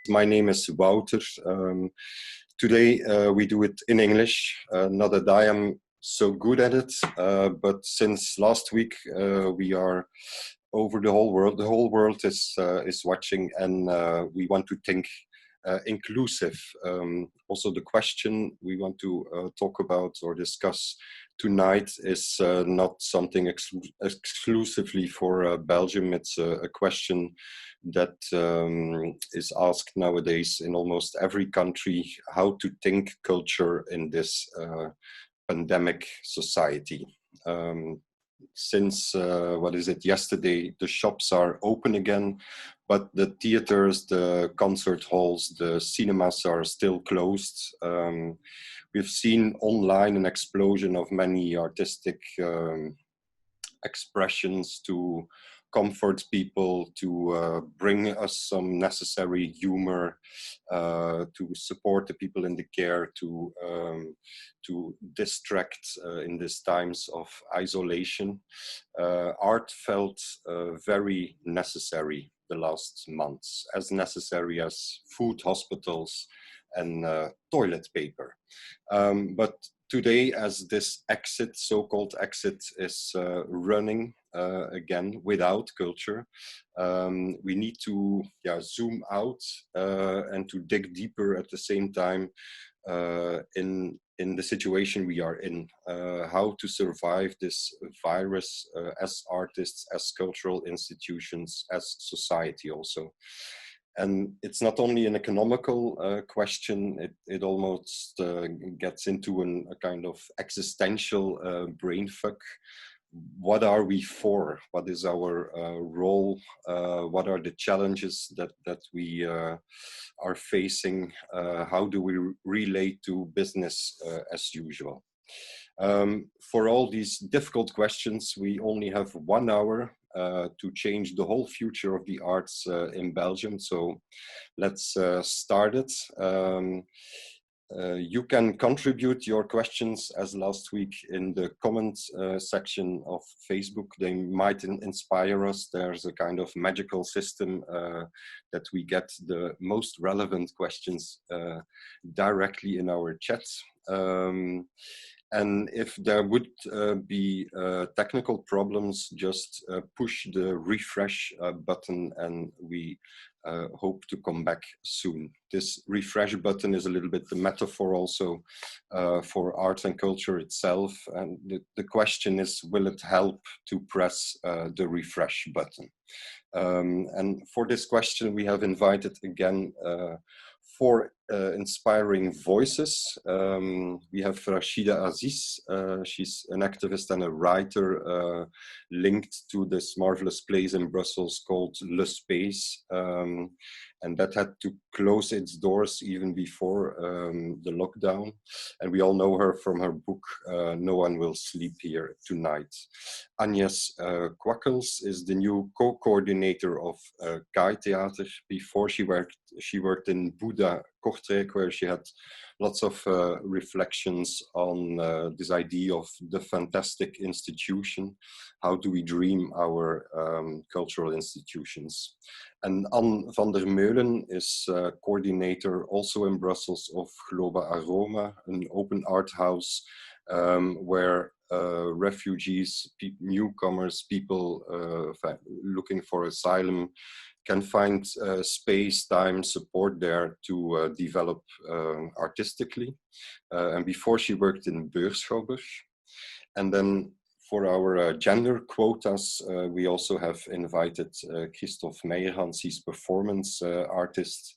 My name is Wouter. Today we do it in English. Not that I am so good at it, but since last week we are over the whole world. The whole world is watching, and we want to think inclusive. Also, the question we want to talk about or discuss tonight is not something exclusively for Belgium. It's a question that is asked nowadays in almost every country: how to think culture in this pandemic society. Since yesterday, the shops are open again, but the theaters, the concert halls, the cinemas are still closed. We've seen online an explosion of many artistic expressions to comfort people, to bring us some necessary humor, to support the people in the care, to distract in these times of isolation. Art felt very necessary the last months, as necessary as food, hospitals, and toilet paper. But today, as this exit, so-called exit, is running again without culture, we need to zoom out and to dig deeper at the same time in the situation we are in, how to survive this virus as artists, as cultural institutions, as society also. And it's not only an economical question, it almost gets into a kind of existential brain fuck. What are we for? What is our role? What are the challenges that we are facing? How do we relate to business as usual? For all these difficult questions, we only have 1 hour to change the whole future of the arts in Belgium. So let's start it. You can contribute your questions as last week in the comments section of Facebook. They might inspire us. There's a kind of magical system that we get the most relevant questions directly in our chat. And if there would be technical problems, just push the refresh button and we hope to come back soon. This refresh button is a little bit the metaphor also for art and culture itself. And the question is, will it help to press the refresh button? And for this question, we have invited again 4 inspiring voices. We have Rachida Aziz. She's an activist and a writer linked to this marvelous place in Brussels called Le Space. And that had to close its doors even before the lockdown. And we all know her from her book, No One Will Sleep Here Tonight. Agnes Kwakkels is the new co-coordinator of Kai Theater. Before she worked in Buddha Kortrijk, where she had lots of reflections on this idea of the fantastic institution. How do we dream our cultural institutions? And Anne van der Meulen is coordinator also in Brussels of Globa Aroma, an open art house where refugees, newcomers, people looking for asylum can find space, time, support there to develop artistically. And before she worked in Beurschouwburg. And then for our gender quotas, we also have invited Christophe Meijerhans, he's performance artist.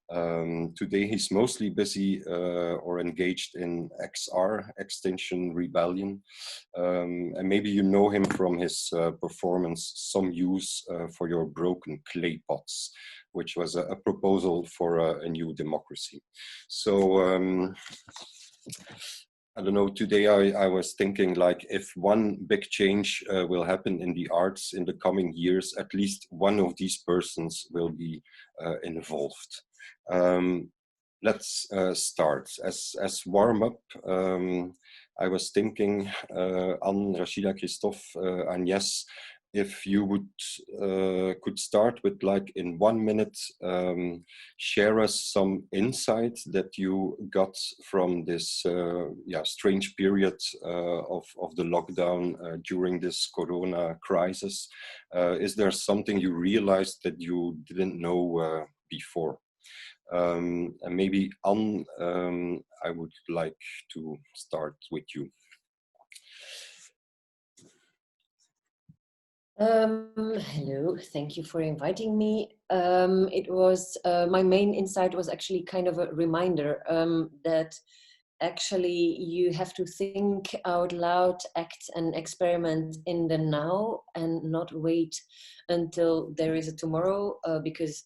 Today he's mostly busy or engaged in XR, Extinction Rebellion. And maybe you know him from his performance, Some Use for Your Broken Clay Pots, which was a proposal for a new democracy. So, I don't know, today I was thinking, like, if one big change will happen in the arts in the coming years, at least one of these persons will be involved. Let's start. As warm-up, I was thinking, Anne, Rachida, Christophe, Agnès, if you would could start with, like, in 1 minute, share us some insight that you got from this strange period of the lockdown during this corona crisis. Is there something you realized that you didn't know before? And maybe Anne, I would like to start with you. Hello, thank you for inviting me. It was my main insight was actually kind of a reminder that actually you have to think out loud, act and experiment in the now and not wait until there is a tomorrow, because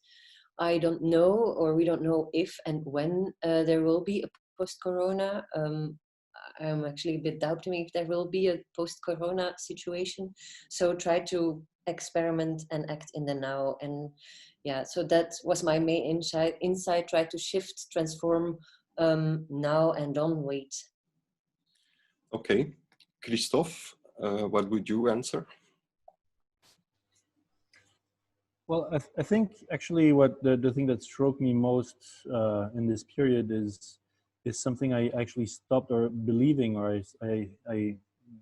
I don't know, or we don't know if and when there will be a post-corona. I'm actually a bit doubting if there will be a post-corona situation. So try to experiment and act in the now. And yeah, so that was my main insight, try to shift, transform now and don't wait. Okay. Christophe, what would you answer? Well, I think actually what the thing that struck me most in this period is something I actually stopped or believing, or I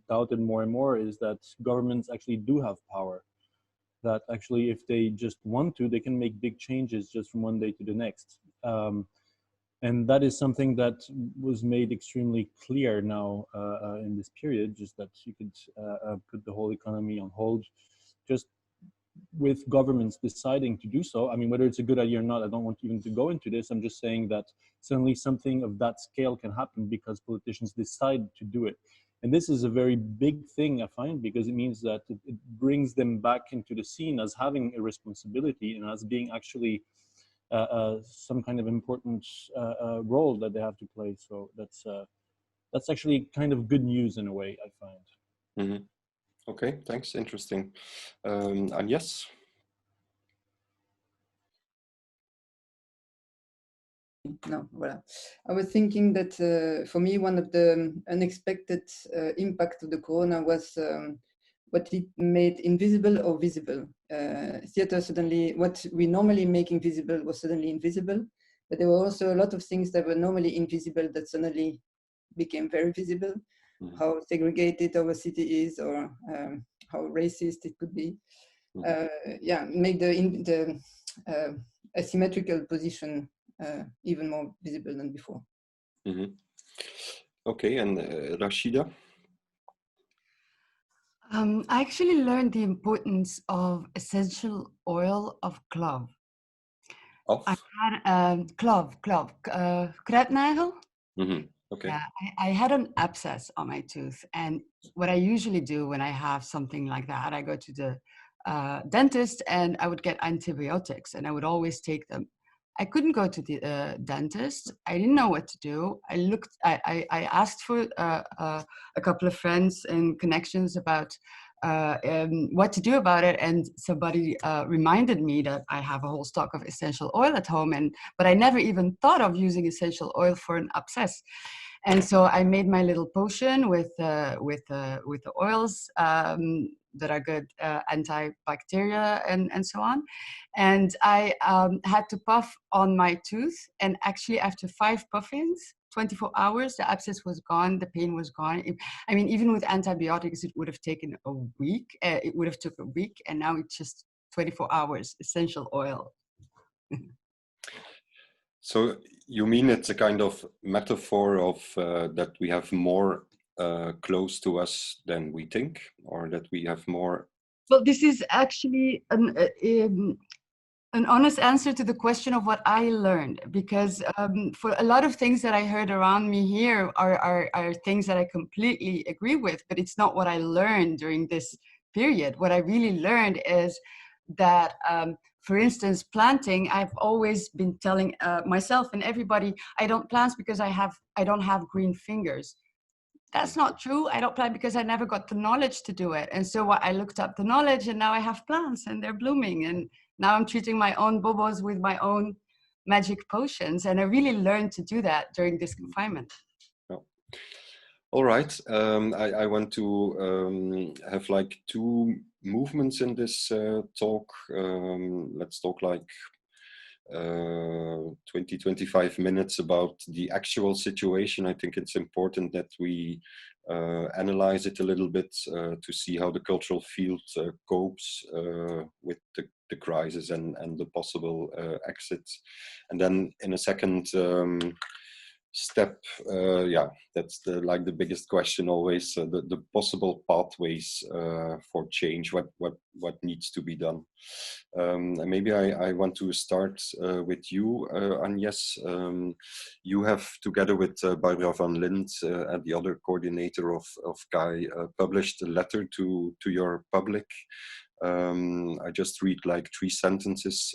doubted more and more, is that governments actually do have power. That actually, if they just want to, they can make big changes just from one day to the next. And that is something that was made extremely clear now in this period, just that you could put the whole economy on hold, just with governments deciding to do so. I mean, whether it's a good idea or not, I don't want even to go into this. I'm just saying that suddenly something of that scale can happen because politicians decide to do it. And this is a very big thing, I find, because it means that it brings them back into the scene as having a responsibility and as being actually some kind of important role that they have to play. So that's actually kind of good news in a way, I find. Mm-hmm. Okay, thanks. Interesting. And yes. No, voilà. I was thinking that for me, one of the unexpected impact of the corona was what it made invisible or visible. Theater suddenly, what we normally make invisible was suddenly invisible, but there were also a lot of things that were normally invisible that suddenly became very visible. Mm-hmm. How segregated our city is, or how racist it could be. Mm-hmm. Make the asymmetrical position even more visible than before. Mm-hmm. Okay, and Rashida? I actually learned the importance of essential oil of clove. I had clove, kruidnagel. Mm-hmm. Okay. Yeah, I had an abscess on my tooth, and what I usually do when I have something like that, I go to the dentist and I would get antibiotics, and I would always take them. I couldn't go to the dentist. I didn't know what to do. I asked for a couple of friends and connections about what to do about it, and somebody reminded me that I have a whole stock of essential oil at home, but I never even thought of using essential oil for an abscess. And so I made my little potion with the oils that are good antibacteria and so on. And I had to puff on my tooth, and actually after 5 puffings, 24 hours, the abscess was gone, the pain was gone. I mean, even with antibiotics, it would have taken a week. It would have took a week, and now it's just 24 hours, essential oil. So you mean it's a kind of metaphor of that we have more close to us than we think, or that we have more? Well, this is actually an honest answer to the question of what I learned, because for a lot of things that I heard around me here are things that I completely agree with, but it's not what I learned during this period. What I really learned is that, for instance, planting, I've always been telling myself and everybody, I don't plant because I don't have green fingers. That's not true. I don't plant because I never got the knowledge to do it. And so I looked up the knowledge, and now I have plants and they're blooming. And now I'm treating my own bobos with my own magic potions. And I really learned to do that during this confinement. Oh. All right. I want to have like two movements in this talk. Let's talk like 20-25 minutes about the actual situation. I think it's important that we analyze it a little bit to see how the cultural field copes with the crisis and the possible exits. And then in a second step, yeah, that's like the biggest question always, the possible pathways for change, what needs to be done. And maybe I want to start with you, Agnes. You have, together with Barbara van Lint and the other coordinator of CAI, published a letter to your public. I just read like 3 sentences.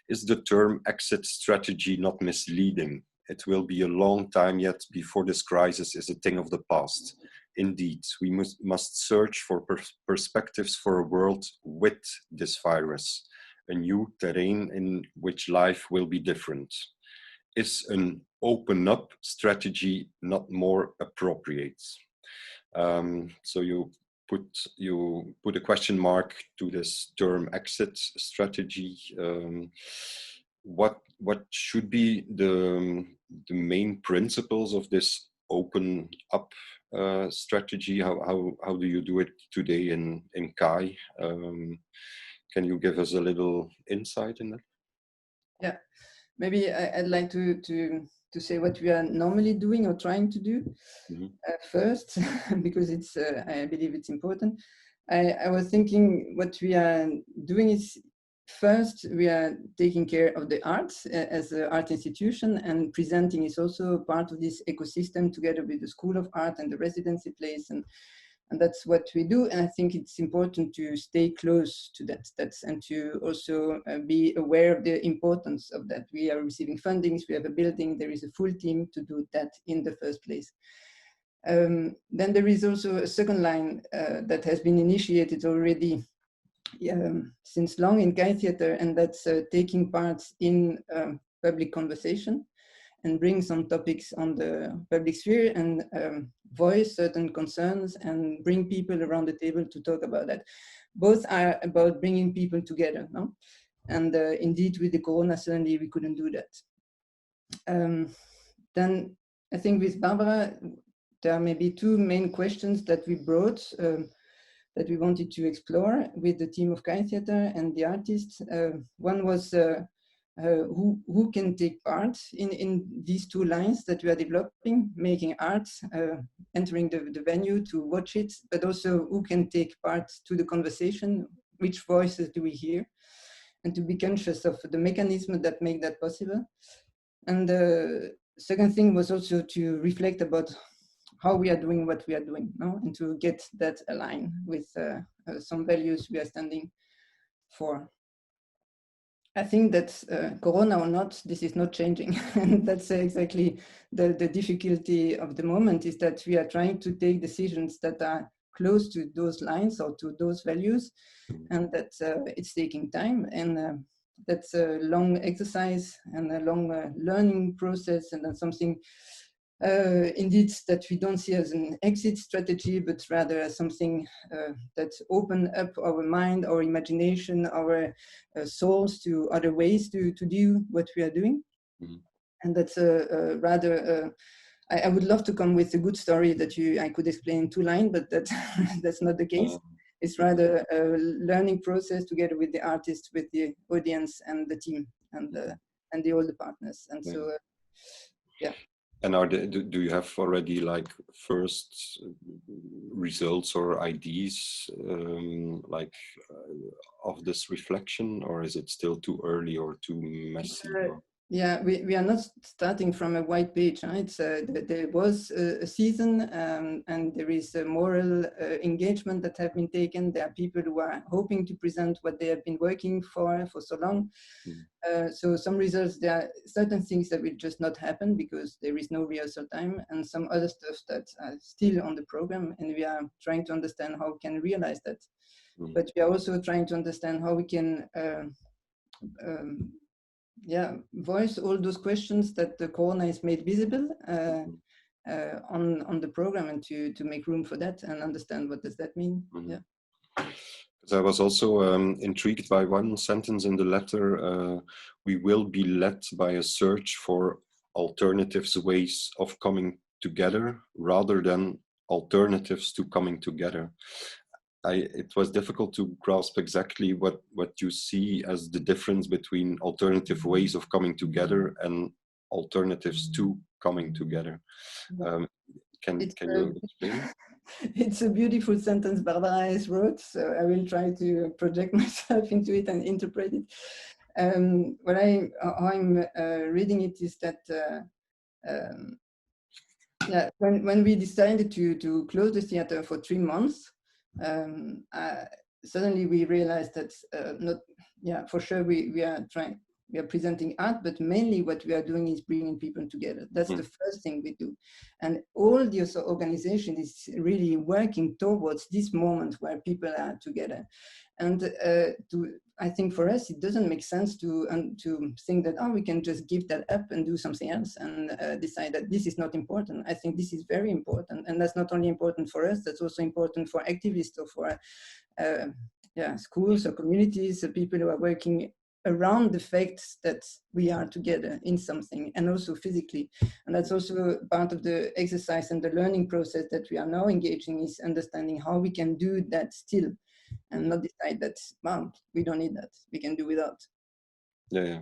Is the term exit strategy not misleading? It will be a long time yet before this crisis is a thing of the past. Indeed, we must search for perspectives for a world with this virus, a new terrain in which life will be different. Is an open up strategy not more appropriate? So you put a question mark to this term exit strategy. What should be the main principles of this open up strategy? How do you do it today in CAI? Can you give us a little insight in that? Yeah, maybe I'd like to say what we are normally doing or trying to do first, because it's I believe it's important. I was thinking what we are doing is, first, we are taking care of the arts as an art institution, and presenting is also part of this ecosystem together with the School of Art and the residency place, and that's what we do. And I think it's important to stay close to that, and to also be aware of the importance of that. We are receiving fundings, we have a building, there is a full team to do that in the first place. Then there is also a second line that has been initiated already since long in CAI Theatre, and that's taking part in public conversation and bring some topics on the public sphere and voice certain concerns and bring people around the table to talk about that. Both are about bringing people together, no? And indeed, with the corona, certainly we couldn't do that. Then I think with Barbara, there are maybe 2 main questions that we brought that we wanted to explore with the team of CAI Theatre and the artists. One was who can take part in these 2 lines that we are developing, making art, entering the venue to watch it, but also who can take part to the conversation, which voices do we hear, and to be conscious of the mechanisms that make that possible. And the second thing was also to reflect about how we are doing what we are doing, no? And to get that aligned with some values we are standing for. I think that corona or not, this is not changing. And that's exactly the difficulty of the moment, is that we are trying to take decisions that are close to those lines or to those values, and that it's taking time, and that's a long exercise and a long learning process, and that's something indeed that we don't see as an exit strategy, but rather as something that open up our mind, our imagination, our souls to other ways to do what we are doing. And that's rather I would love to come with a good story that I could explain in 2 lines, but that's not the case. It's rather a learning process together with the artists, with the audience and the team and all the partners. And so, yeah. And do you have already like first results or ideas of this reflection, or is it still too early or too messy? Yeah, we are not starting from a white page. Huh? It's there was a season, and there is a moral engagement that have been taken. There are people who are hoping to present what they have been working for so long. So some results, there are certain things that will just not happen because there is no rehearsal time, and some other stuff that are still on the program, and we are trying to understand how we can realize that. But we are also trying to understand how we can voice all those questions that the corona is made visible, on the program, and to make room for that and understand what does that mean. Mm-hmm. Yeah. I was also intrigued by one sentence in the letter. We will be led by a search for alternatives, ways of coming together, rather than alternatives to coming together. It was difficult to grasp exactly what you see as the difference between alternative ways of coming together and alternatives to coming together. Can you explain? It's a beautiful sentence Barbara has wrote, so I will try to project myself into it and interpret it. How I'm reading it is that yeah, when we decided to close the theater for 3 months, suddenly we realized that for sure we are presenting art, but mainly what we are doing is bringing people together. That's the first thing we do. And all the organization is really working towards this moment where people are together. And I think for us, it doesn't make sense to think that, we can just give that up and do something else and decide that this is not important. I think this is very important. And that's not only important for us, that's also important for activists or for schools or communities, people who are working around the fact that we are together in something, and also physically. And that's also part of the exercise and the learning process that we are now engaging, is understanding how we can do that still, and not decide that, we don't need that, we can do without. Yeah.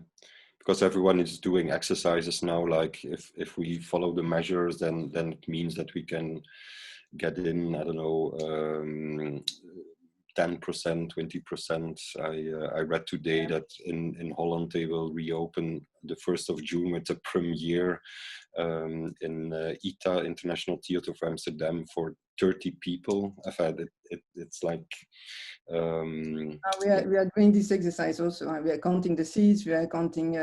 Because everyone is doing exercises now, like if we follow the measures, then it means that we can get in, I don't know, 10%, 20%. I read today that in Holland they will reopen the 1st of June with a premiere in ITA, International Theatre of Amsterdam, for 30 people. I've had it's like... we are doing this exercise also. We are counting the seats, we are counting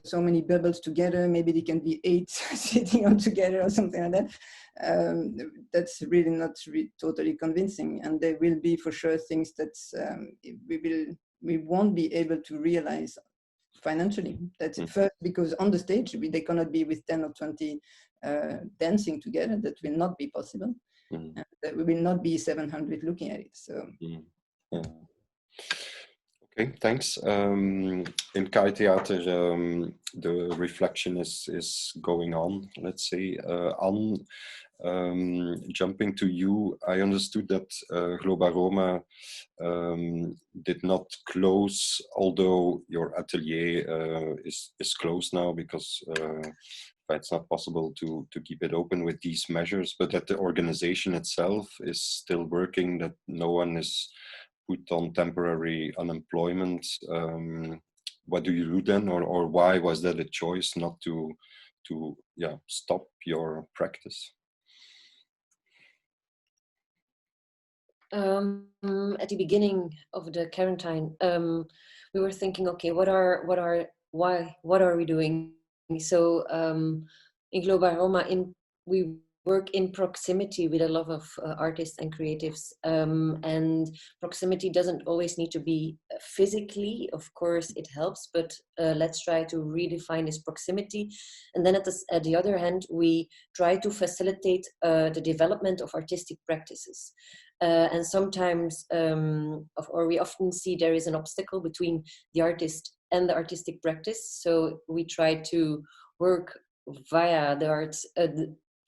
so many bubbles together. Maybe they can be 8 sitting on together or something like that. That's really not totally convincing, and there will be for sure things that we won't be able to realize financially. That's first, because on the stage they cannot be with 10 or 20 dancing together. That will not be possible. And we will not be 700 looking at it. So. Okay, thanks. In Kai Theater, the reflection is going on, let's say. Anne, jumping to you, I understood that Globa Roma did not close, although your atelier is closed now because it's not possible to keep it open with these measures, but that the organization itself is still working, that no one is put on temporary unemployment. What do you do then, or why was that a choice not to stop your practice? At the beginning of the quarantine, we were thinking, okay, what are we doing? So in Globa Roma, we work in proximity with a lot of artists and creatives, and proximity doesn't always need to be physically. Of course it helps, but let's try to redefine this proximity. And then at the other hand, we try to facilitate the development of artistic practices. And sometimes, we often see there is an obstacle between the artist and the artistic practice. So we try to work via the arts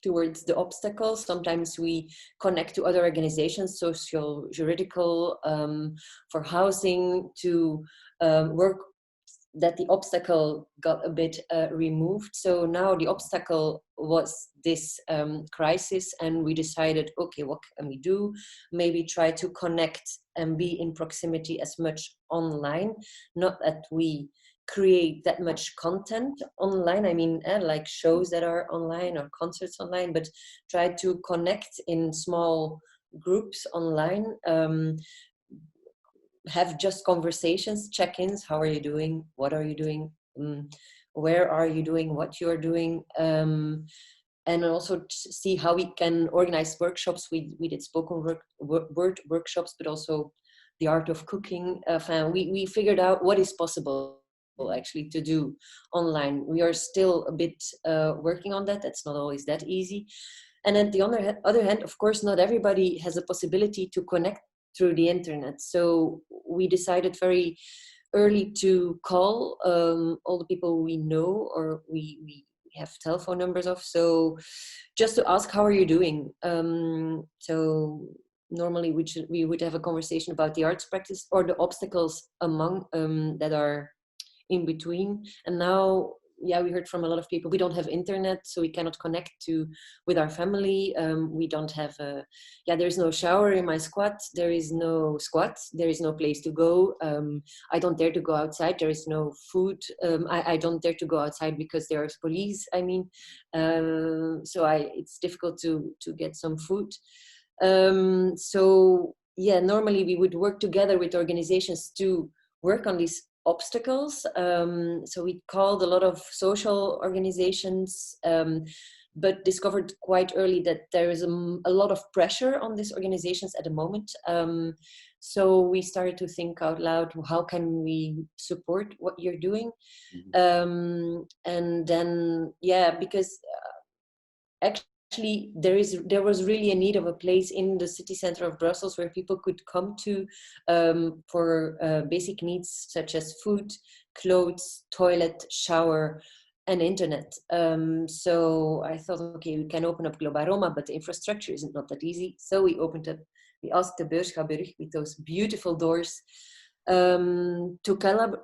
towards the obstacles. Sometimes we connect to other organizations, social, juridical, for housing, to work that the obstacle got a bit removed. So now the obstacle was this crisis, and we decided, okay, what can we do? Maybe try to connect and be in proximity as much online. Not that we create that much content online, I mean, like shows that are online or concerts online, but try to connect in small groups online, have just conversations, check-ins. How are you doing? What are you doing? Where are you doing what you're doing? And also see how we can organize workshops. We did spoken word workshops, but also the art of cooking. We figured out what is possible actually to do online. We are still a bit working on that. That's not always that easy. And on the other hand, of course, not everybody has a possibility to connect through the internet. So we decided very early to call all the people we know or we have telephone numbers of. So just to ask, how are you doing? So normally we would have a conversation about the arts practice or the obstacles among that are in between. And now, yeah, we heard from a lot of people, we don't have internet, so we cannot connect with our family. We don't have there's no shower in my squat. There is no squat. There is no place to go. I don't dare to go outside. There is no food. I don't dare to go outside because there is police. I mean, it's difficult to get some food. So yeah, normally we would work together with organizations to work on these obstacles. So we called a lot of social organizations, but discovered quite early that there is a lot of pressure on these organizations at the moment. So we started to think out loud, how can we support what you're doing? And then, yeah, because actually there was really a need of a place in the city center of Brussels where people could come to for basic needs such as food, clothes, toilet, shower, and internet. So I thought, okay, we can open up Globa Roma, but the infrastructure isn't not that easy. So we asked the Beurschouwburg with those beautiful doors to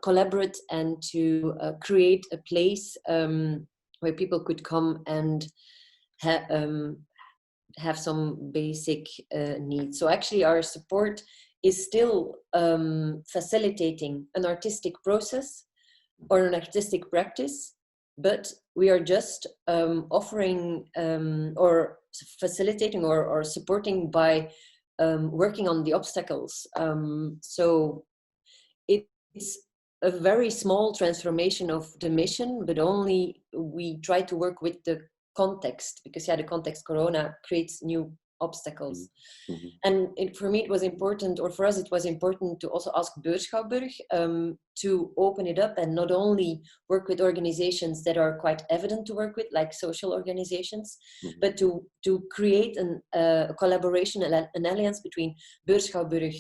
collaborate and to create a place where people could come and have some basic needs. So actually our support is still facilitating an artistic process or an artistic practice, but we are just offering or facilitating or supporting by working on the obstacles. So it's a very small transformation of the mission, but only we try to work with the context, because the context Corona creates new obstacles. Mm-hmm. And for me it was important, or for us it was important, to also ask Beurschouwburg to open it up and not only work with organizations that are quite evident to work with, like social organizations, mm-hmm. but to create a collaboration, an alliance between Beurschouwburg,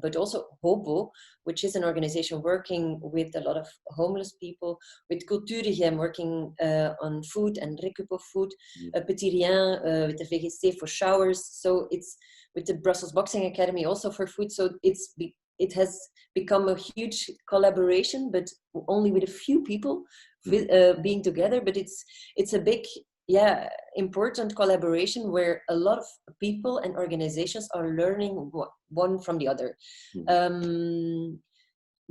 but also Hobo, which is an organization working with a lot of homeless people, with Cultuurigem working on food and recoup of food, Petit Rien with the VGC for showers. So it's with the Brussels Boxing Academy also for food. So it has become a huge collaboration, but only with a few people being together. But it's a big, important collaboration where a lot of people and organizations are learning one from the other.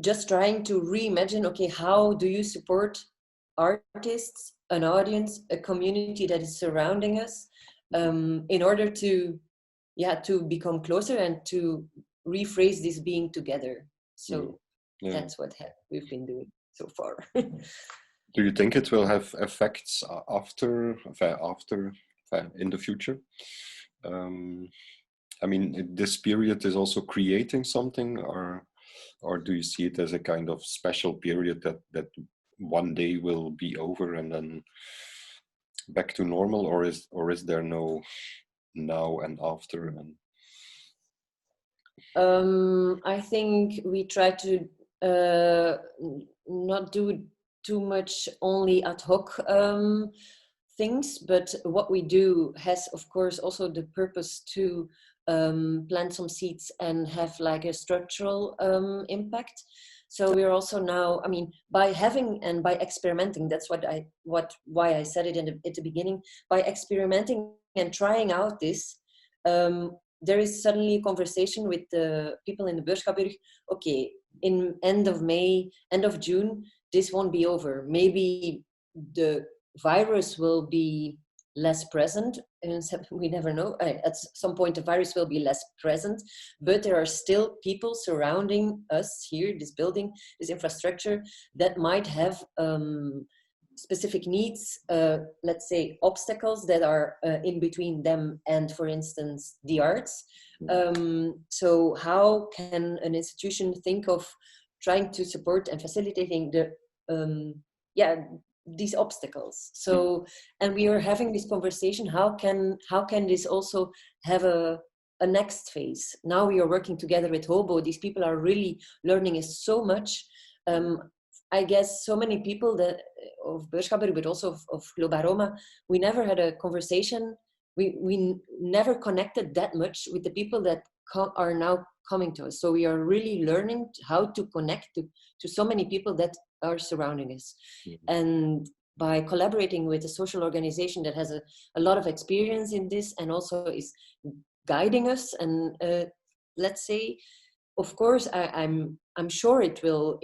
Just trying to reimagine, okay, how do you support artists, an audience, a community that is surrounding us, in order to become closer and to rephrase this being together. So that's what we've been doing so far. Do you think it will have effects after in the future? I mean, this period is also creating something, or do you see it as a kind of special period that one day will be over and then back to normal, or is there no now and after? I think we try to not do too much only ad hoc things, but what we do has, of course, also the purpose to plant some seeds and have like a structural impact. So we're also now, I mean, by having and by experimenting, that's why I said it at the beginning, by experimenting and trying out this, there is suddenly a conversation with the people in the Beurschouwburg. Okay, in end of May, end of June, this won't be over. Maybe the virus will be less present, and we never know. At some point, the virus will be less present, but there are still people surrounding us here, this building, this infrastructure, that might have specific needs, let's say obstacles that are in between them and, for instance, the arts. So how can an institution think of trying to support and facilitating the yeah, these obstacles. So, and we are having this conversation, how can this also have a next phase? Now we are working together with Hobo. These people are really learning us so much. I guess so many people that of Beurschaber, but also of Globaroma, we never had a conversation. We never connected that much with the people that are now coming to us. So we are really learning how to connect to so many people that are surrounding us. And by collaborating with a social organization that has a lot of experience in this and also is guiding us, and let's say, of course, I'm sure it will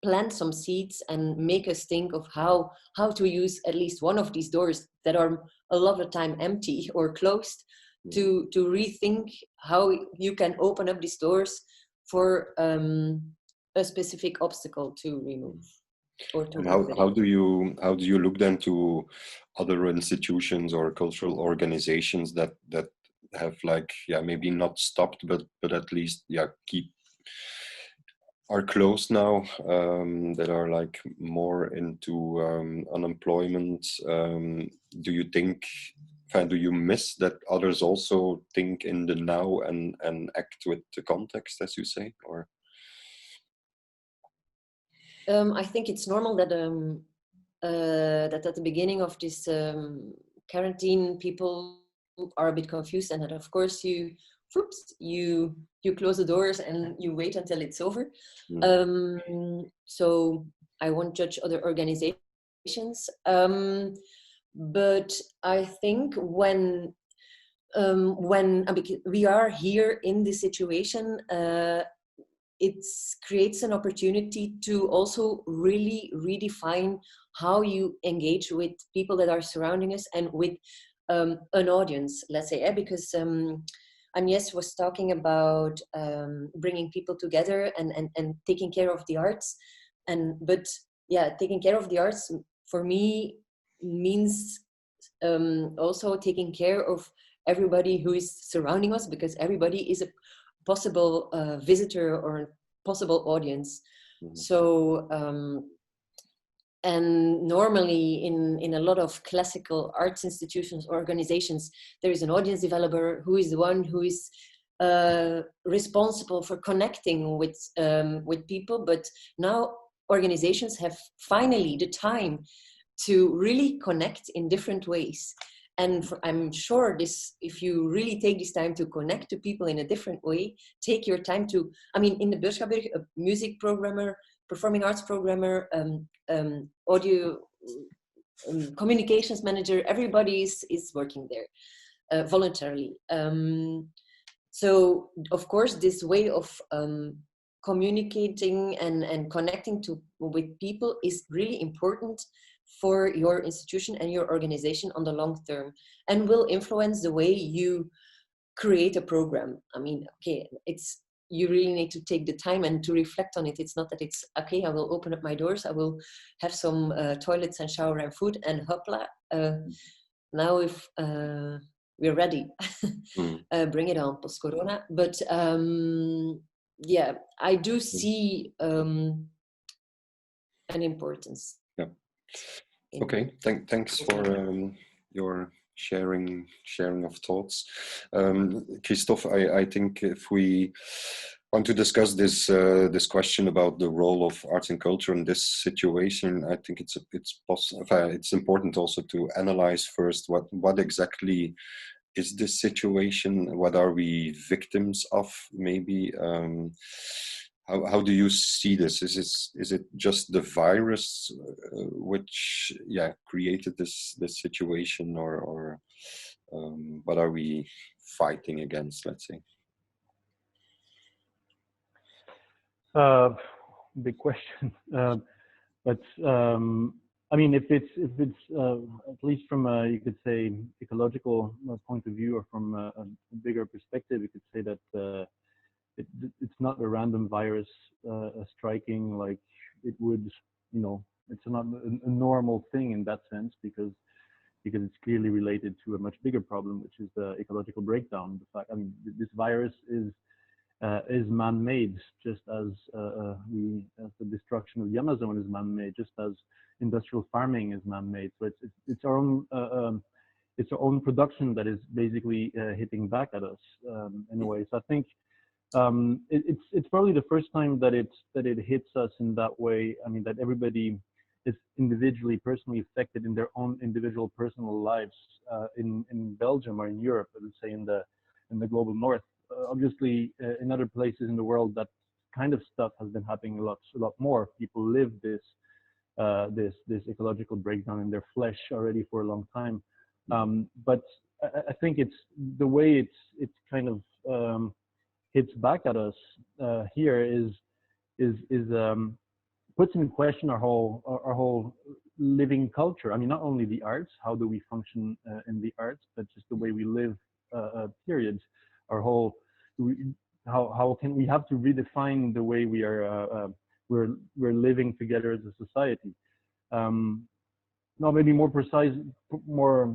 plant some seeds and make us think of how to use at least one of these doors that are a lot of time empty or closed, to rethink how you can open up these doors for a specific obstacle to remove. Or to how do you look then to other institutions or cultural organizations that have, like, maybe not stopped, but at least are closed now, that are like more into unemployment? Do you think, do you miss that others also think in the now and act with the context, as you say, or? I think it's normal that that at the beginning of this quarantine, people are a bit confused, and that of course you close the doors and you wait until it's over. So I won't judge other organizations, but I think when we are here in this situation, it creates an opportunity to also really redefine how you engage with people that are surrounding us and with an audience, let's say, because Agnes was talking about bringing people together and taking care of the arts. But taking care of the arts for me means also taking care of everybody who is surrounding us, because everybody is a possible visitor or possible audience. So and normally in a lot of classical arts institutions or organizations, there is an audience developer who is the one who is responsible for connecting with people. But now organizations have finally the time to really connect in different ways. And I'm sure if you really take this time to connect to people in a different way, take your time to, in the Beurschaber, a music programmer, performing arts programmer, audio communications manager, everybody is working there voluntarily. So of course, this way of communicating and connecting with people is really important for your institution and your organization on the long term, and will influence the way you create a program. You really need to take the time and to reflect on it. It's not that it's okay, I will open up my doors, I will have some toilets and shower and food, and hopla, now if we're ready, bring it on post-corona. But I do see an importance. Okay, thanks for your sharing of thoughts. Christophe, I think if we want to discuss this question about the role of arts and culture in this situation, I think it's important also to analyze first what exactly is this situation. What are we victims of? Maybe how do you see this? Is it just the virus which created this situation, or what are we fighting against? Let's say. Big question, but if it's at least from you could say ecological point of view, or from a bigger perspective, you could say that it's not a random virus striking like it would, it's not a normal thing in that sense, because it's clearly related to a much bigger problem, which is the ecological breakdown. The fact, this virus is is man-made, just as as the destruction of the Amazon is man-made, just as industrial farming is man-made. So it's our own it's our own production that is basically hitting back at us in a way. So I think it's probably the first time that it hits us in that way. I mean, that everybody is individually, personally affected in their own individual personal lives in Belgium or in Europe, I would say in the global north. Obviously, in other places in the world, that kind of stuff has been happening a lot more. People live this ecological breakdown in their flesh already for a long time. But I think it's the way it's kind of hits back at us here is puts in question our whole living culture. I mean, not only the arts, how do we function in the arts, but just the way we live. Period. Our whole how can we have to redefine the way we are we're living together as a society. Now, maybe more precise, more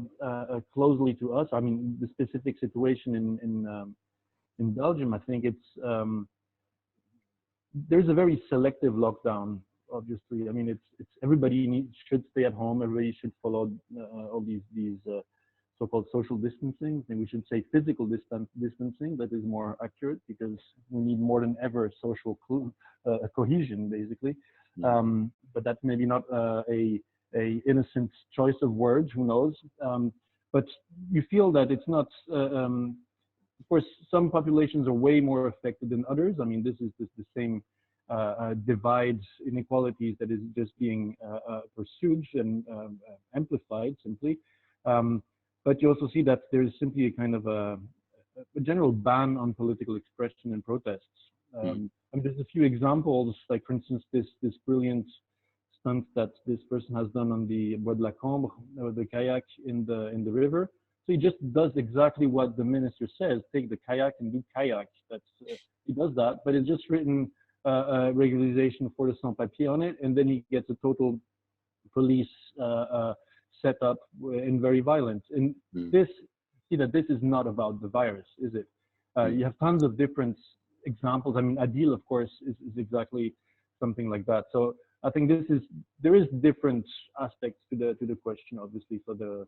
closely to us. I mean, the specific situation in Belgium, I think it's there's a very selective lockdown. Obviously, I mean, it's everybody should stay at home. Everybody should follow all these so-called social distancing, and we should say physical distancing. That is more accurate because we need more than ever social cohesion, basically. But that's maybe not a innocent choice of words. Who knows? But you feel that it's not. Of course, some populations are way more affected than others. I mean, this is the same divides, inequalities that is just being pursued and amplified simply. But you also see that there's simply a kind of a general ban on political expression and protests. I mean, there's a few examples, like for instance, this brilliant stunt that this person has done on the Bois de la Cambre, or the kayak in the river. So he just does exactly what the minister says: take the kayak and do kayak. That's he does that, but it's just written regularization for the sans-papiers on it, and then he gets a total police set up and very violent. And this is not about the virus, is it? You have tons of different examples. I mean, Adil, of course, is exactly something like that. So I think there is different aspects to the question, obviously. So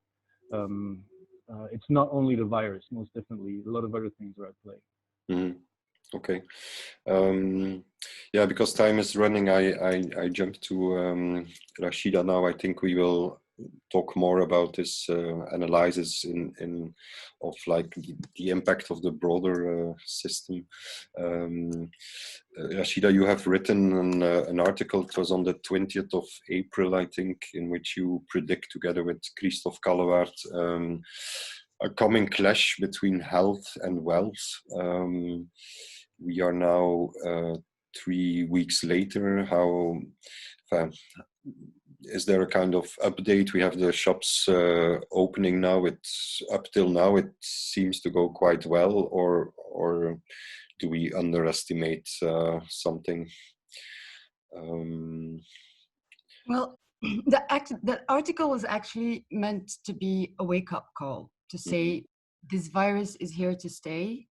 it's not only the virus, most definitely. A lot of other things are at play. Okay. Yeah, because time is running, I jump to Rashida now. I think we will talk more about this analysis of like the impact of the broader system. Rashida, you have written an article. It was on the 20th of April, I think, in which you predict, together with Christophe Callewaert, a coming clash between health and wealth. We are now 3 weeks later. Is there a kind of update? We have the shops opening now. Up till now, it seems to go quite well, or do we underestimate something? Well, the article was actually meant to be a wake-up call to say this virus is here to stay,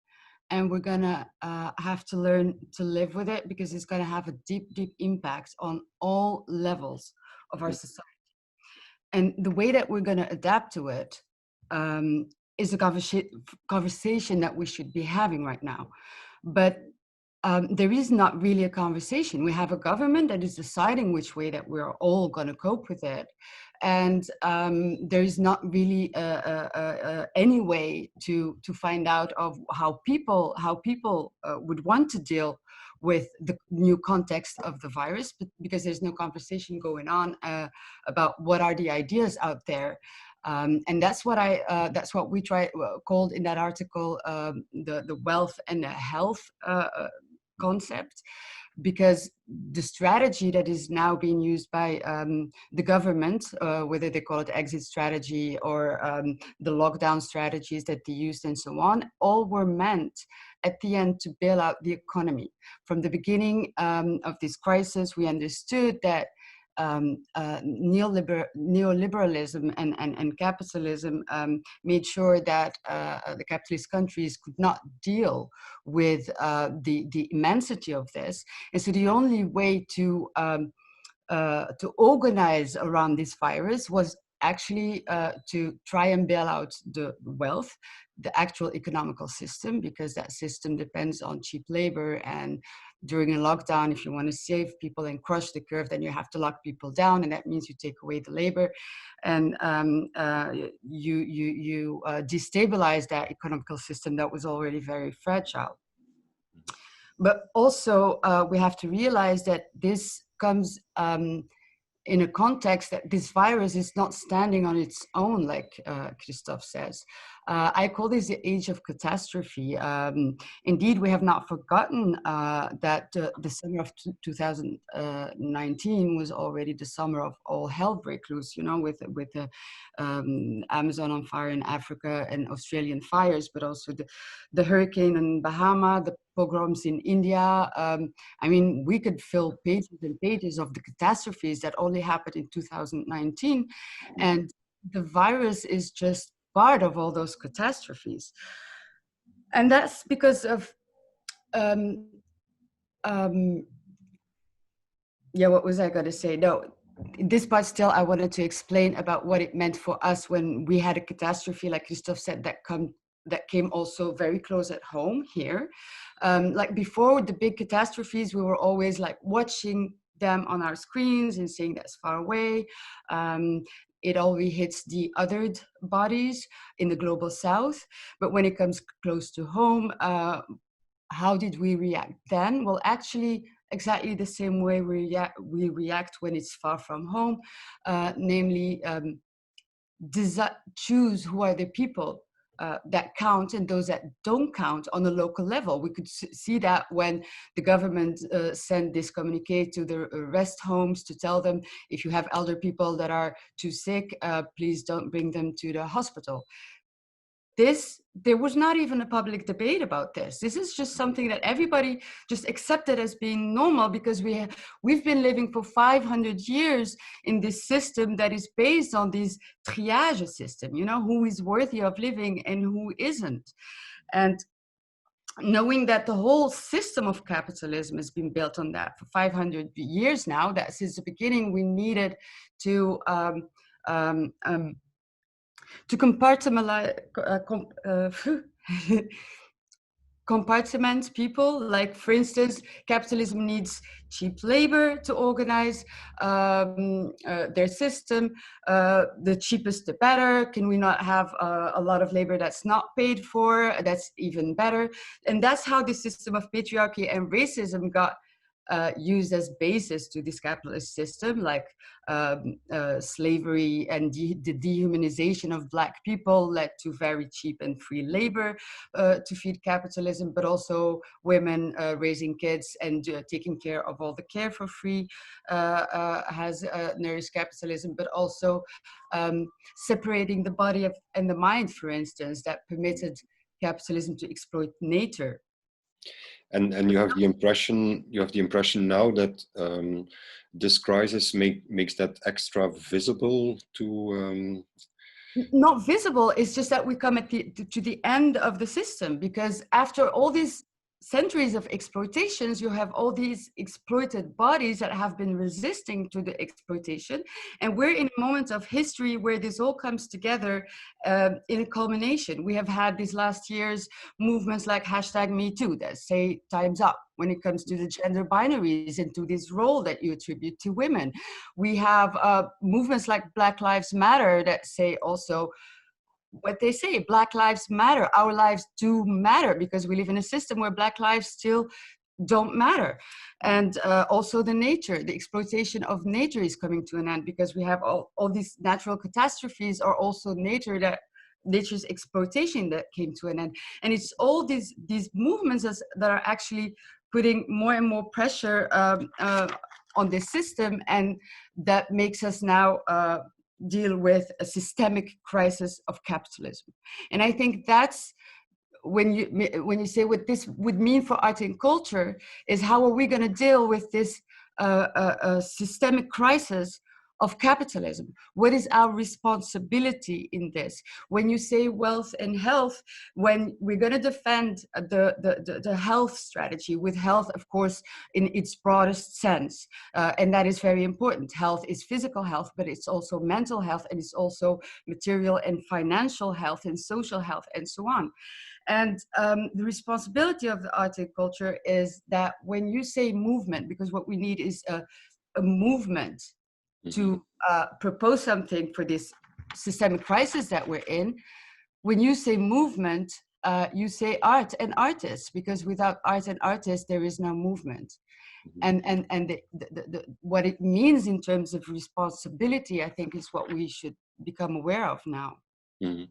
and we're gonna have to learn to live with it, because it's gonna have a deep impact on all levels of our society. And the way that we're gonna adapt to it is a conversation that we should be having right now. But there is not really a conversation. We have a government that is deciding which way that we're all gonna cope with it. And there is not really any way to find out of how people would want to deal with the new context of the virus, but because there's no conversation going on about what are the ideas out there. And that's what we called in that article the wealth and the health concept, because the strategy that is now being used by the government, whether they call it exit strategy or the lockdown strategies that they used and so on, all were meant at the end to bail out the economy. From the beginning of this crisis, we understood that neoliberalism and capitalism made sure that the capitalist countries could not deal with the immensity of this. And so the only way to organize around this virus was actually to try and bail out the wealth, the actual economical system, because that system depends on cheap labor. And during a lockdown, if you want to save people and crush the curve, then you have to lock people down, and that means you take away the labor, and you destabilize that economical system that was already very fragile. But also, we have to realize that this comes in a context that this virus is not standing on its own, like Christophe says. I call this the Age of Catastrophe. Indeed, we have not forgotten that the summer of 2019 was already the summer of all hell break loose, you know, with the Amazon on fire in Africa and Australian fires, but also the hurricane in Bahama, the pogroms in India. I mean, we could fill pages and pages of the catastrophes that only happened in 2019. And the virus is just part of all those catastrophes. And that's because of, yeah, what was I going to say? No, this part still, I wanted to explain about what it meant for us when we had a catastrophe, like Christophe said, that came also very close at home here. Like before the big catastrophes, we were always like watching them on our screens and saying that's far away. It always hits the othered bodies in the global south. But when it comes close to home, how did we react then? Well, actually, exactly the same way we react when it's far from home, namely choose who are the people that count and those that don't count on a local level. We could see that when the government sent this communique to the rest homes to tell them, if you have elder people that are too sick, please don't bring them to the hospital. There was not even a public debate about this. This is just something that everybody just accepted as being normal, because we've been living for 500 years in this system that is based on this triage system, you know, who is worthy of living and who isn't. And knowing that the whole system of capitalism has been built on that for 500 years now, that since the beginning we needed to compartment people. Like, for instance, capitalism needs cheap labor to organize their system. The cheapest, the better. Can we not have a lot of labor that's not paid for? That's even better. And that's how the system of patriarchy and racism got used as basis to this capitalist system, like slavery and the dehumanization of Black people led to very cheap and free labor to feed capitalism, but also women raising kids and taking care of all the care for free has nourished capitalism, but also separating the body and the mind, for instance, that permitted capitalism to exploit nature. And you have the impression now that this crisis makes that extra visible to. Not visible. It's just that we come to the end of the system, because after all these centuries of exploitations, you have all these exploited bodies that have been resisting to the exploitation. And we're in a moment of history where this all comes together in a culmination. We have had these last years movements like #MeToo that say time's up when it comes to the gender binaries and to this role that you attribute to women. We have movements like Black Lives Matter that say also what they say, Black lives matter, our lives do matter, because we live in a system where Black lives still don't matter. And also the exploitation of nature is coming to an end, because we have all these natural catastrophes are also nature's exploitation that came to an end. And it's all these movements that are actually putting more and more pressure on this system, and that makes us now deal with a systemic crisis of capitalism. And I think that's when you say what this would mean for art and culture, is how are we going to deal with this a systemic crisis of capitalism. What is our responsibility in this? When you say wealth and health, when we're going to defend the health strategy, with health, of course, in its broadest sense, and that is very important. Health is physical health, but it's also mental health, and it's also material and financial health and social health and so on. And the responsibility of the art and culture is that when you say movement, because what we need is a movement to propose something for this systemic crisis that we're in. When you say movement, you say art and artists, because without art and artists, there is no movement. And what it means in terms of responsibility, I think, is what we should become aware of now. Mm-hmm.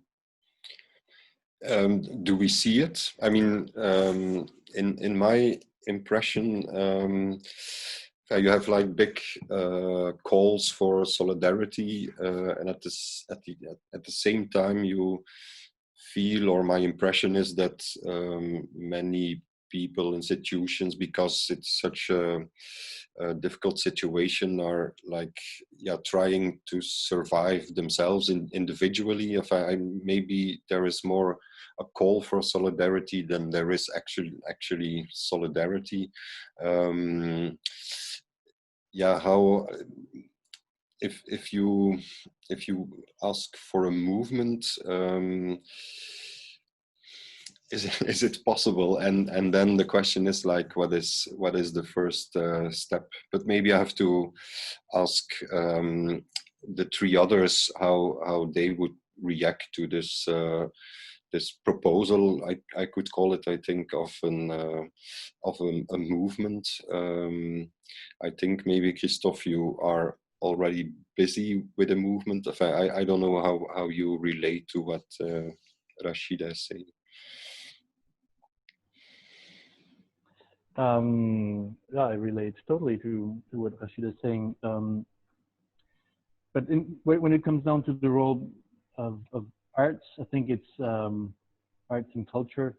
Do we see it? I mean, in my impression, you have like big calls for solidarity, and at the same time, you feel, or my impression is that many people, institutions, because it's such a difficult situation, are like, yeah, trying to survive themselves individually. If maybe there is more a call for solidarity than there is actually solidarity. Yeah, how if you ask for a movement, is it possible? And then the question is like, what is the first step? But maybe I have to ask the three others how they would react to this this proposal. I could call it, I think, of a movement. I think maybe Christophe, you are already busy with a movement. I don't know how you relate to what Rashida is saying. Yeah, I relate totally to what Rashida is saying. But when it comes down to the role of arts, I think it's arts and culture.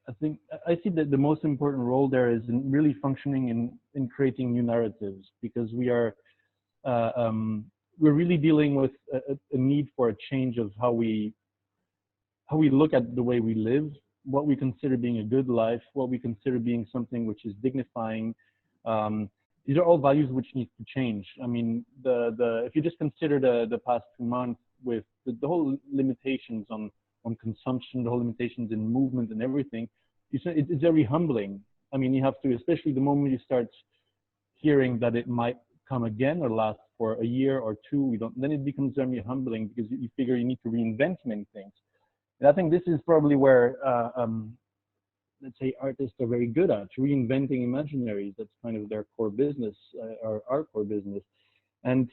I see that the most important role there is in really functioning in creating new narratives, because we're really dealing with a need for a change of how we look at the way we live, what we consider being a good life, what we consider being something which is dignifying. These are all values which need to change. I mean, if you just consider the past 2 months with the whole limitations on consumption, the whole limitations in movement and everything, it's very humbling. I mean, you have to, especially the moment you start hearing that it might come again or last for a year or two, then it becomes very humbling, because you figure you need to reinvent many things. And I think this is probably where, let's say, artists are very good at reinventing imaginaries. That's kind of their core business, or our core business. And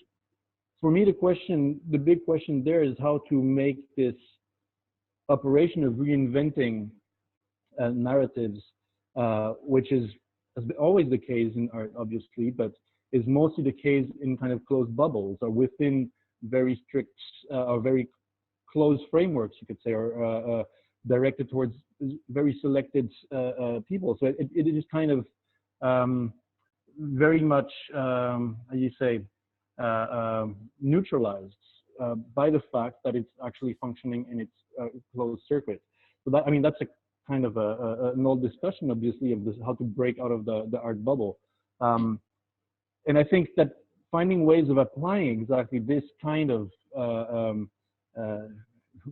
for me, the big question there is how to make this operation of reinventing narratives, which is always the case in art, obviously, but is mostly the case in kind of closed bubbles, or within very strict or very closed frameworks, you could say, or directed towards very selected people. So it is kind of very much, how you say, neutralized by the fact that it's actually functioning in its closed circuit. So that, I mean, that's a kind of an old discussion, obviously, of this, how to break out of the art bubble. And I think that finding ways of applying exactly this kind of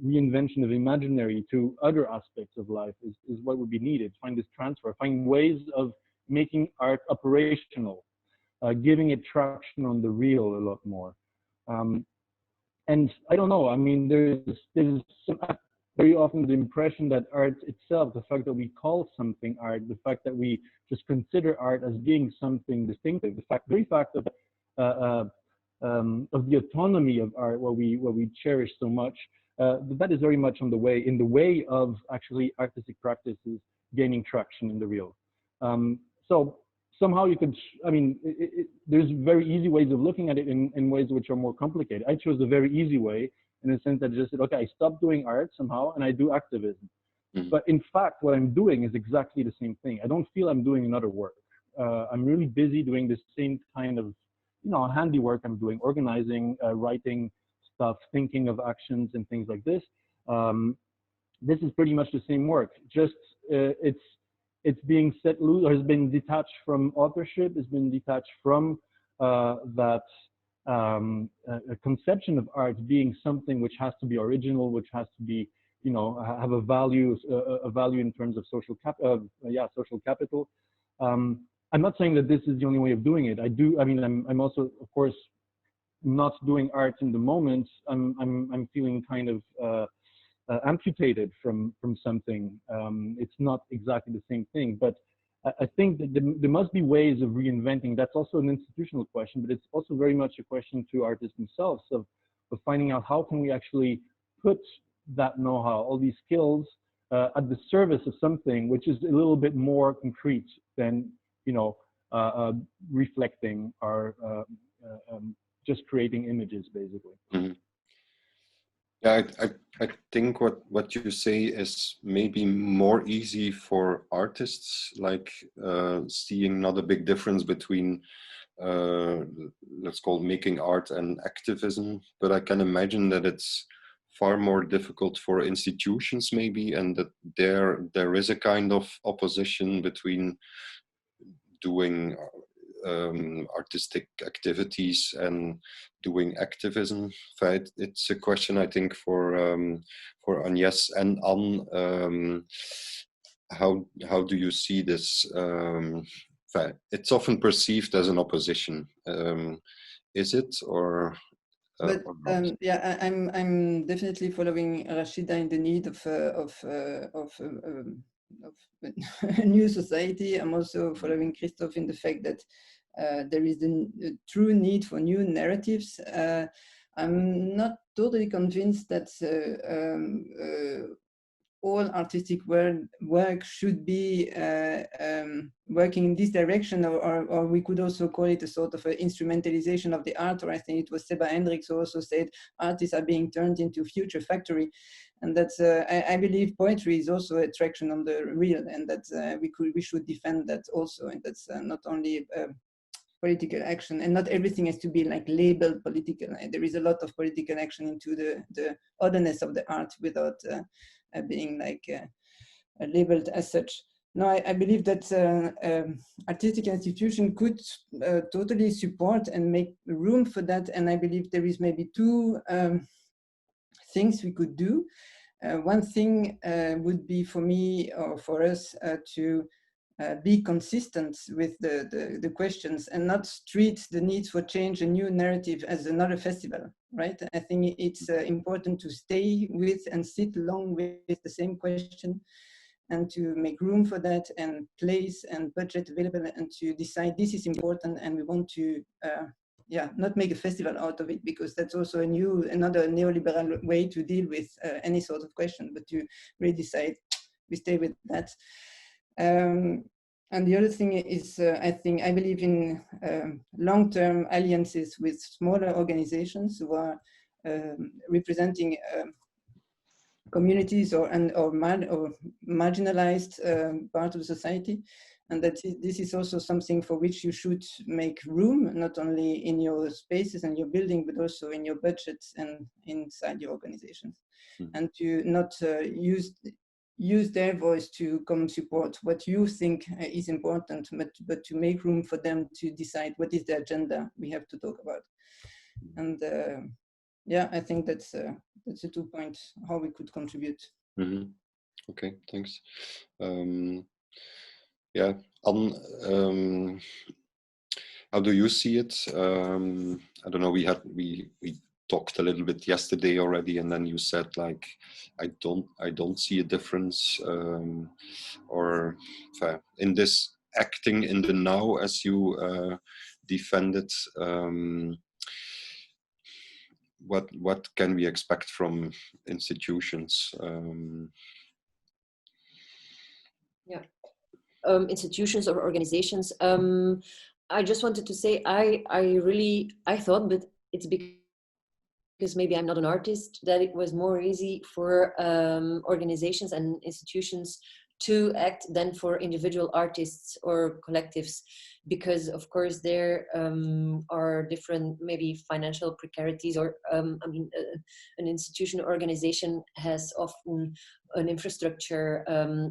reinvention of imaginary to other aspects of life is what would be needed. Find this transfer, find ways of making art operational, giving it traction on the real a lot more. And I don't know, I mean, there's very often the impression that art itself, the fact that we call something art, the fact that we just consider art as being something distinctive, the very fact of the autonomy of art, what we cherish so much, that is very much in the way of actually artistic practices gaining traction in the real. So somehow you could, I mean, there's very easy ways of looking at it in ways which are more complicated. I chose the very easy way, in the sense that I just said, okay, I stopped doing art somehow and I do activism. Mm-hmm. But in fact, what I'm doing is exactly the same thing. I don't feel I'm doing another work. I'm really busy doing the same kind of, handiwork I'm doing, organizing, writing stuff, thinking of actions and things like this. This is pretty much the same work. Just it's being set loose, or has been detached from authorship, has been detached from that a conception of art being something which has to be original, which has to be, have a value in terms of social capital. I'm not saying that this is the only way of doing it. I'm also, of course, not doing art in the moment. I'm feeling kind of amputated from something. It's not exactly the same thing, but I think that there must be ways of reinventing. That's also an institutional question, but it's also very much a question to artists themselves of finding out how can we actually put that know-how, all these skills, at the service of something which is a little bit more concrete than, reflecting or just creating images, basically. Mm-hmm. Yeah, I think what you say is maybe more easy for artists, like seeing not a big difference between, let's call making art and activism. But I can imagine that it's far more difficult for institutions maybe, and that there is a kind of opposition between doing artistic activities and doing activism. It's a question, I think, for Agnes and Anne. How do you see this? It's often perceived as an opposition. Is it, or? But yeah, I'm definitely following Rashida in the need of a new society. I'm also following Christophe in the fact that there is the true need for new narratives. I'm not totally convinced that all artistic work should be working in this direction, or we could also call it a sort of an instrumentalization of the art, or I think it was Seba Hendricks who also said artists are being turned into future factory. And that's, I believe poetry is also a traction on the real, and that we should defend that also. And that's not only political action, and not everything has to be like labeled political. There is a lot of political action into the otherness of the art without being like labeled as such. No, I believe that artistic institution could totally support and make room for that. And I believe there is maybe two things we could do. One thing would be for me or for us to be consistent with the questions and not treat the need for change a new narrative as another festival, right? I think it's important to stay with and sit along with the same question, and to make room for that, and place and budget available, and to decide this is important and we want to not make a festival out of it, because that's also another neoliberal way to deal with any sort of question, but to really decide we stay with that. And the other thing is, I believe in long-term alliances with smaller organizations who are representing communities or marginalized part of society, and that this is also something for which you should make room, not only in your spaces and your building, but also in your budgets and inside your organizations, and to not use their voice to come support what you think is important, but to make room for them to decide what is the agenda we have to talk about. And I think that's the 2 points how we could contribute. Mm-hmm. Okay, thanks. How do you see it? I don't know. We talked a little bit yesterday already, and then you said like, I don't see a difference, or in this acting in the now, as you defend it. What can we expect from institutions? Institutions or organizations. I just wanted to say I thought, but it's because maybe I'm not an artist, that it was more easy for organizations and institutions to act than for individual artists or collectives, because of course there are different maybe financial precarities, or an institution or organization has often an infrastructure,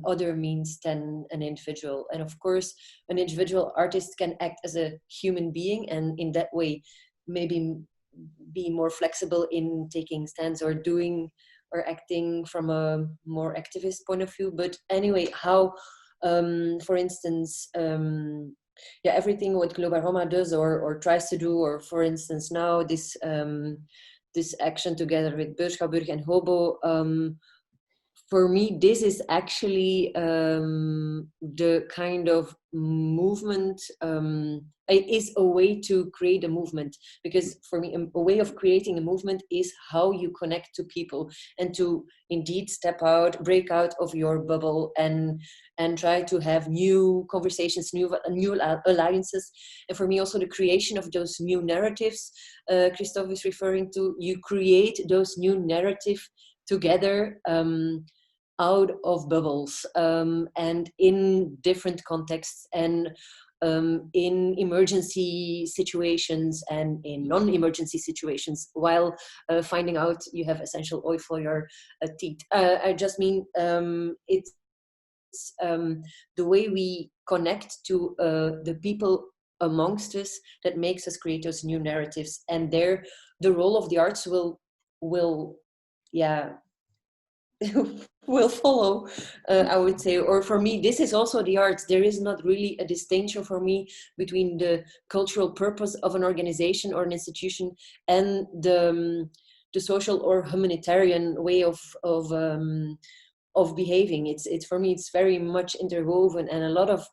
other means than an individual. And of course an individual artist can act as a human being, and in that way maybe be more flexible in taking stands or doing or acting from a more activist point of view. But anyway, how for instance everything what Global Roma does or tries to do, or for instance now this this action together with Beurschaburg and Hobo, for me, this is actually the kind of movement. It is a way to create a movement, because for me, a way of creating a movement is how you connect to people and to indeed step out, break out of your bubble, and try to have new conversations, new alliances. And for me, also the creation of those new narratives Christophe is referring to. You create those new narratives together, out of bubbles, and in different contexts, and in emergency situations and in non-emergency situations, while finding out you have essential oil for your teeth. I just mean it's the way we connect to the people amongst us that makes us create those new narratives, and there the role of the arts will will follow, I would say. Or for me, this is also the arts. There is not really a distinction for me between the cultural purpose of an organization or an institution and the social or humanitarian way of behaving. It's for me, it's very much interwoven, and a lot of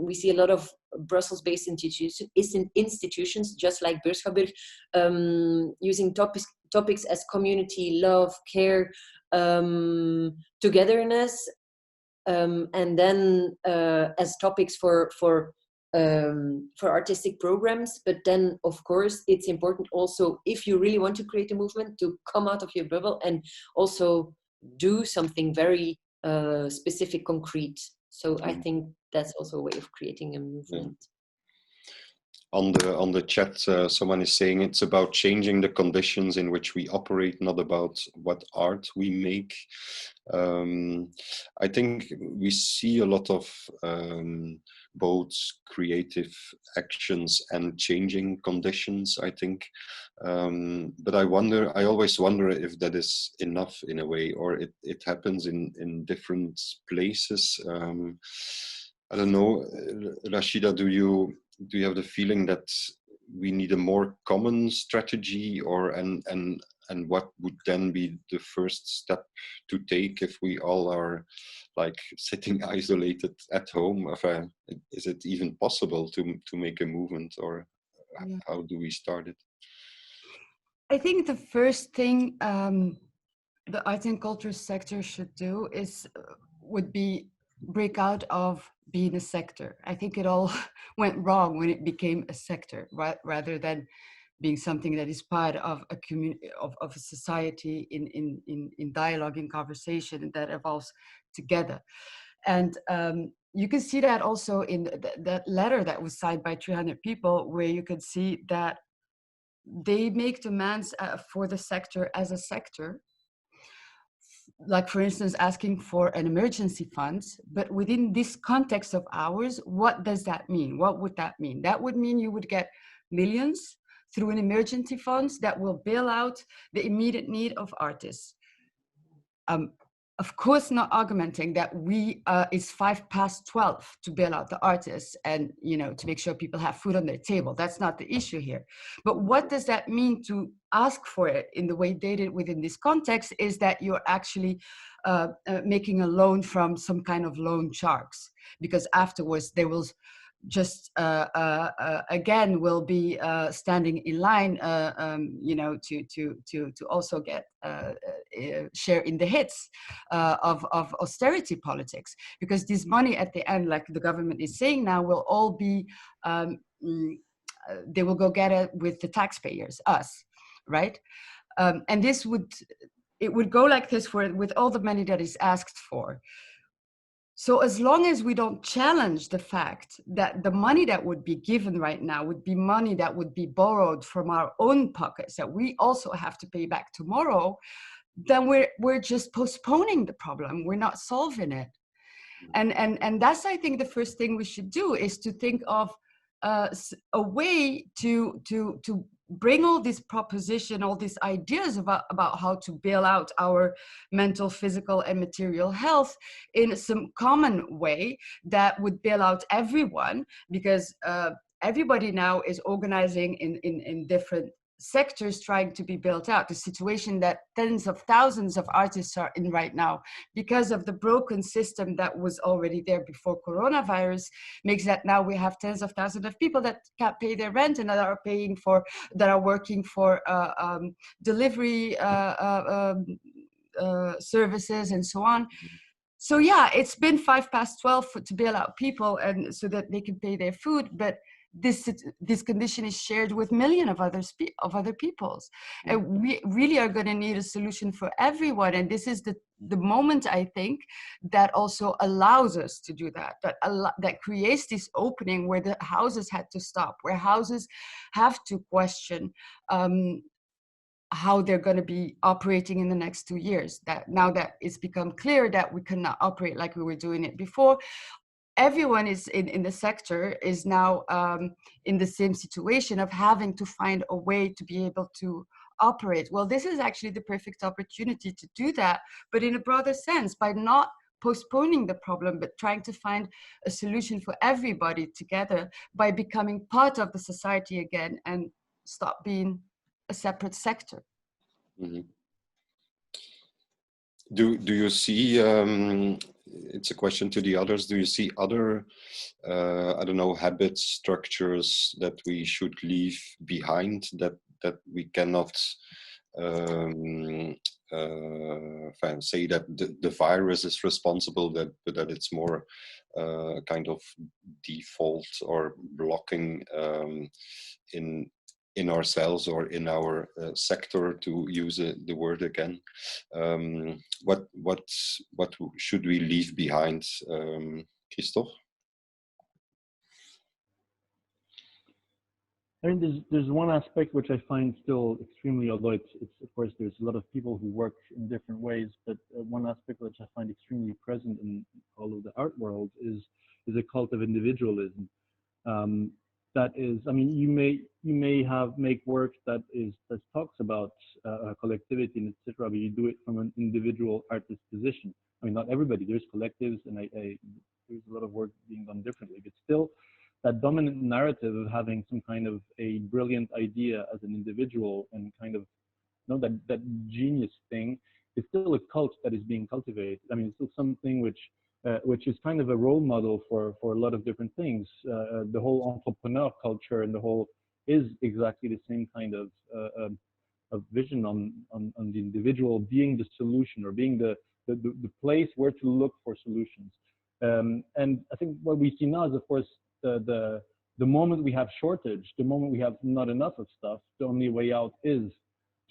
we see a lot of Brussels-based institutions, just like Beurschaburg, using topics as community, love, care, togetherness, and then as topics for artistic programs. But then of course it's important also, if you really want to create a movement, to come out of your bubble and also do something very specific, concrete. So I think that's also a way of creating a movement. On the chat, someone is saying it's about changing the conditions in which we operate, not about what art we make. I think we see a lot of both creative actions and changing conditions, I think. But I always wonder if that is enough in a way, or it happens in different places. I don't know, Rashida, do you have the feeling that we need a more common strategy, or and what would then be the first step to take if we all are like sitting isolated at home? Is it even possible to make a movement, or how do we start it? I think the first thing the arts and culture sector should do would be break out of being a sector. I think it all went wrong when it became a sector, right? Rather than being something that is part of a community, of a society in dialogue, in conversation, and that evolves together. And you can see that also in that letter that was signed by 300 people, where you can see that they make demands for the sector as a sector. Like, for instance, asking for an emergency fund, but within this context of ours, what does that mean? What would that mean? That would mean you would get millions through an emergency fund that will bail out the immediate need of artists. Of course, not argumenting that it's 12:05 to bail out the artists and, to make sure people have food on their table. That's not the issue here. But what does that mean to ask for it in the way they did within this context, is that you're actually making a loan from some kind of loan sharks, because afterwards they will just again will be standing in line, to also get share in the hits of austerity politics, because this money at the end, like the government is saying now, will all be they will go get it with the taxpayers, us, right? And it would go like this with all the money that is asked for. So as long as we don't challenge the fact that the money that would be given right now would be money that would be borrowed from our own pockets, that we also have to pay back tomorrow, then we're just postponing the problem. We're not solving it. And that's, I think, the first thing we should do, is to think of a way to bring all this proposition, all these ideas about how to bail out our mental, physical, and material health in some common way that would bail out everyone, because everybody now is organizing in different sectors trying to be built out. The situation that tens of thousands of artists are in right now, because of the broken system that was already there before coronavirus, makes that now we have tens of thousands of people that can't pay their rent and that are working for delivery services and so on. So yeah, it's been 12:05 to bail out people and so that they can pay their food, but this condition is shared with millions of other peoples, and we really are going to need a solution for everyone. And this is the moment, I think, that also allows us to do that creates this opening where the houses had to stop, where houses have to question how they're going to be operating in the next 2 years. That now that it's become clear that we cannot operate like we were doing it before, everyone is in the sector is now in the same situation of having to find a way to be able to operate. Well, this is actually the perfect opportunity to do that, but in a broader sense, by not postponing the problem, but trying to find a solution for everybody together by becoming part of the society again and stop being a separate sector. Mm-hmm. Do you see, it's a question to the others, do you see other, I don't know, habits, structures that we should leave behind, that we cannot say that the virus is responsible, but that it's more kind of default or blocking in ourselves or in our sector, to use the word again. What should we leave behind, Christophe? I mean, there's one aspect which I find still extremely, although it's of course there's a lot of people who work in different ways, but one aspect which I find extremely present in all of the art world is a cult of individualism. That is, I mean, you may make work that talks about collectivity and etc., but you do it from an individual artist position. I mean, not everybody. There's collectives, and there's a lot of work being done differently, but still, that dominant narrative of having some kind of a brilliant idea as an individual and kind of, you know, that genius thing is still a cult that is being cultivated. I mean, it's still something which is kind of a role model for a lot of different things. The whole entrepreneur culture and the whole is exactly the same kind of vision on the individual being the solution, or being the place where to look for solutions. And I think what we see now is, of course, the moment we have shortage, the moment we have not enough of stuff, the only way out is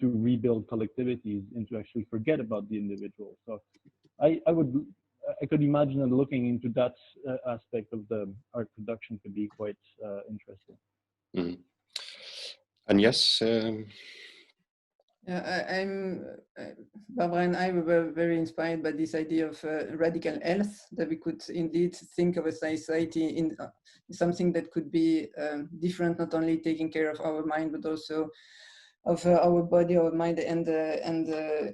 to rebuild collectivities and to actually forget about the individual. So I could imagine that looking into that aspect of the art production could be quite interesting. Mm-hmm. And yes, Barbara and I were very inspired by this idea of radical health, that we could indeed think of a society in something that could be different, not only taking care of our mind, but also of our body, our mind, and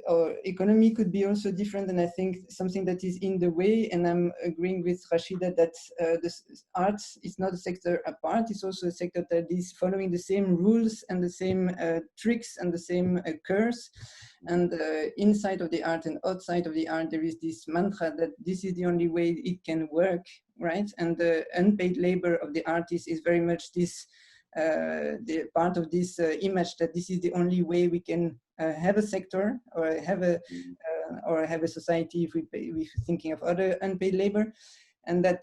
our economy could be also different. And I think something that is in the way, and I'm agreeing with Rashida that the arts is not a sector apart, it's also a sector that is following the same rules and the same tricks and the same curse. And inside of the art and outside of the art, there is this mantra that this is the only way it can work, right? And the unpaid labor of the artist is very much this the part of this image that this is the only way we can have a sector or have a society if we're thinking of other unpaid labor. And that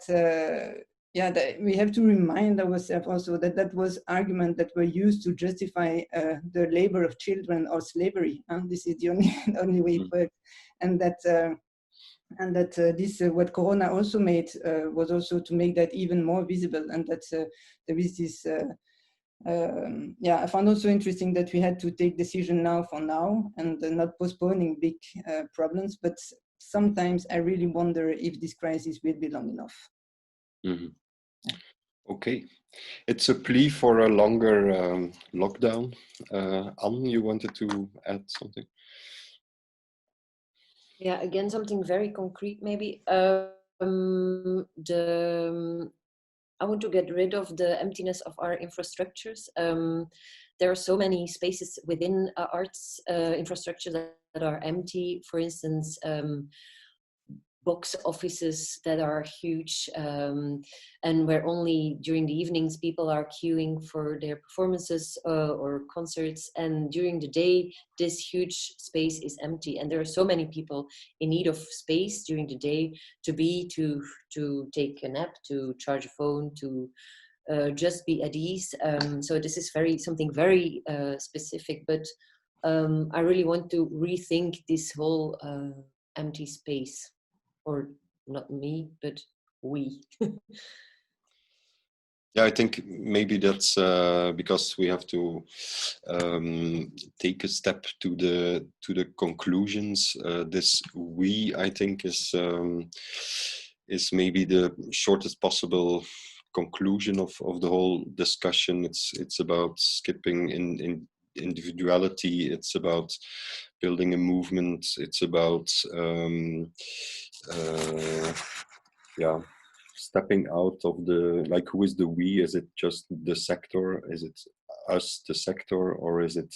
that we have to remind ourselves also that that was argument that were used to justify the labor of children or slavery. This is the only way it works. And that And that this what Corona also made was also to make that even more visible, and that there is this yeah, I found also interesting that we had to take decision now for now and not postponing big problems, but sometimes I really wonder if this crisis will be long enough. Mm-hmm. Okay, it's a plea for a longer lockdown. Anne, you wanted to add something? Yeah, again, something very concrete maybe. I want to get rid of the emptiness of our infrastructures. There are so many spaces within arts infrastructure that are empty. For instance, box offices that are huge, and where only during the evenings people are queuing for their performances or concerts, and during the day this huge space is empty, and there are so many people in need of space during the day to take a nap, to charge a phone, to just be at ease. So this is something very specific, but I really want to rethink this whole empty space. Or not me, but we. Yeah, I think maybe that's because we have to take a step to the conclusions. This we, I think, is maybe the shortest possible conclusion of the whole discussion. It's about skipping in individuality. It's about building a movement. It's about yeah, stepping out of the, like, who is the we? Is it just the sector? Is it us, the sector, or is it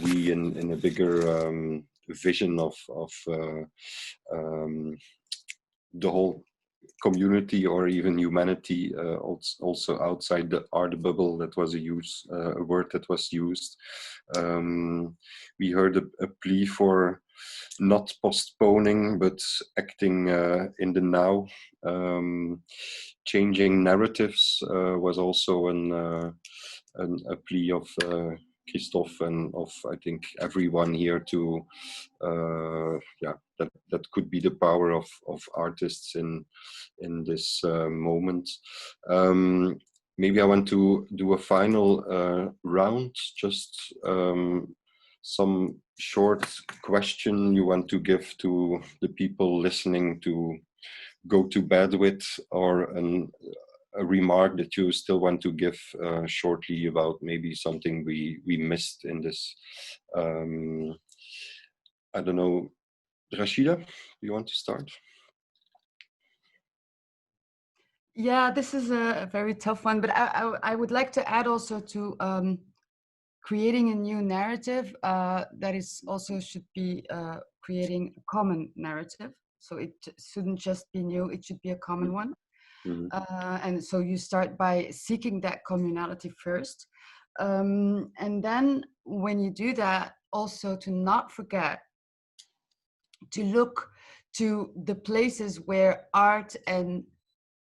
we in a bigger vision of the whole community or even humanity, also outside the art bubble? That was a word that was used. We heard a plea for not postponing but acting in the now. Changing narratives was also a plea of Christophe and of, I think, everyone here to yeah, that could be the power of artists in this moment. Maybe I want to do a final round, just some short question you want to give to the people listening to go to bed with, or a remark that you still want to give shortly about maybe something we missed in this. I don't know, Rashida, do you want to start? Yeah, this is a very tough one, but I would like to add also to creating a new narrative that is also should be creating a common narrative. So it shouldn't just be new, it should be a common one. Mm-hmm. And so you start by seeking that communality first. And then when you do that, also to not forget to look to the places where art and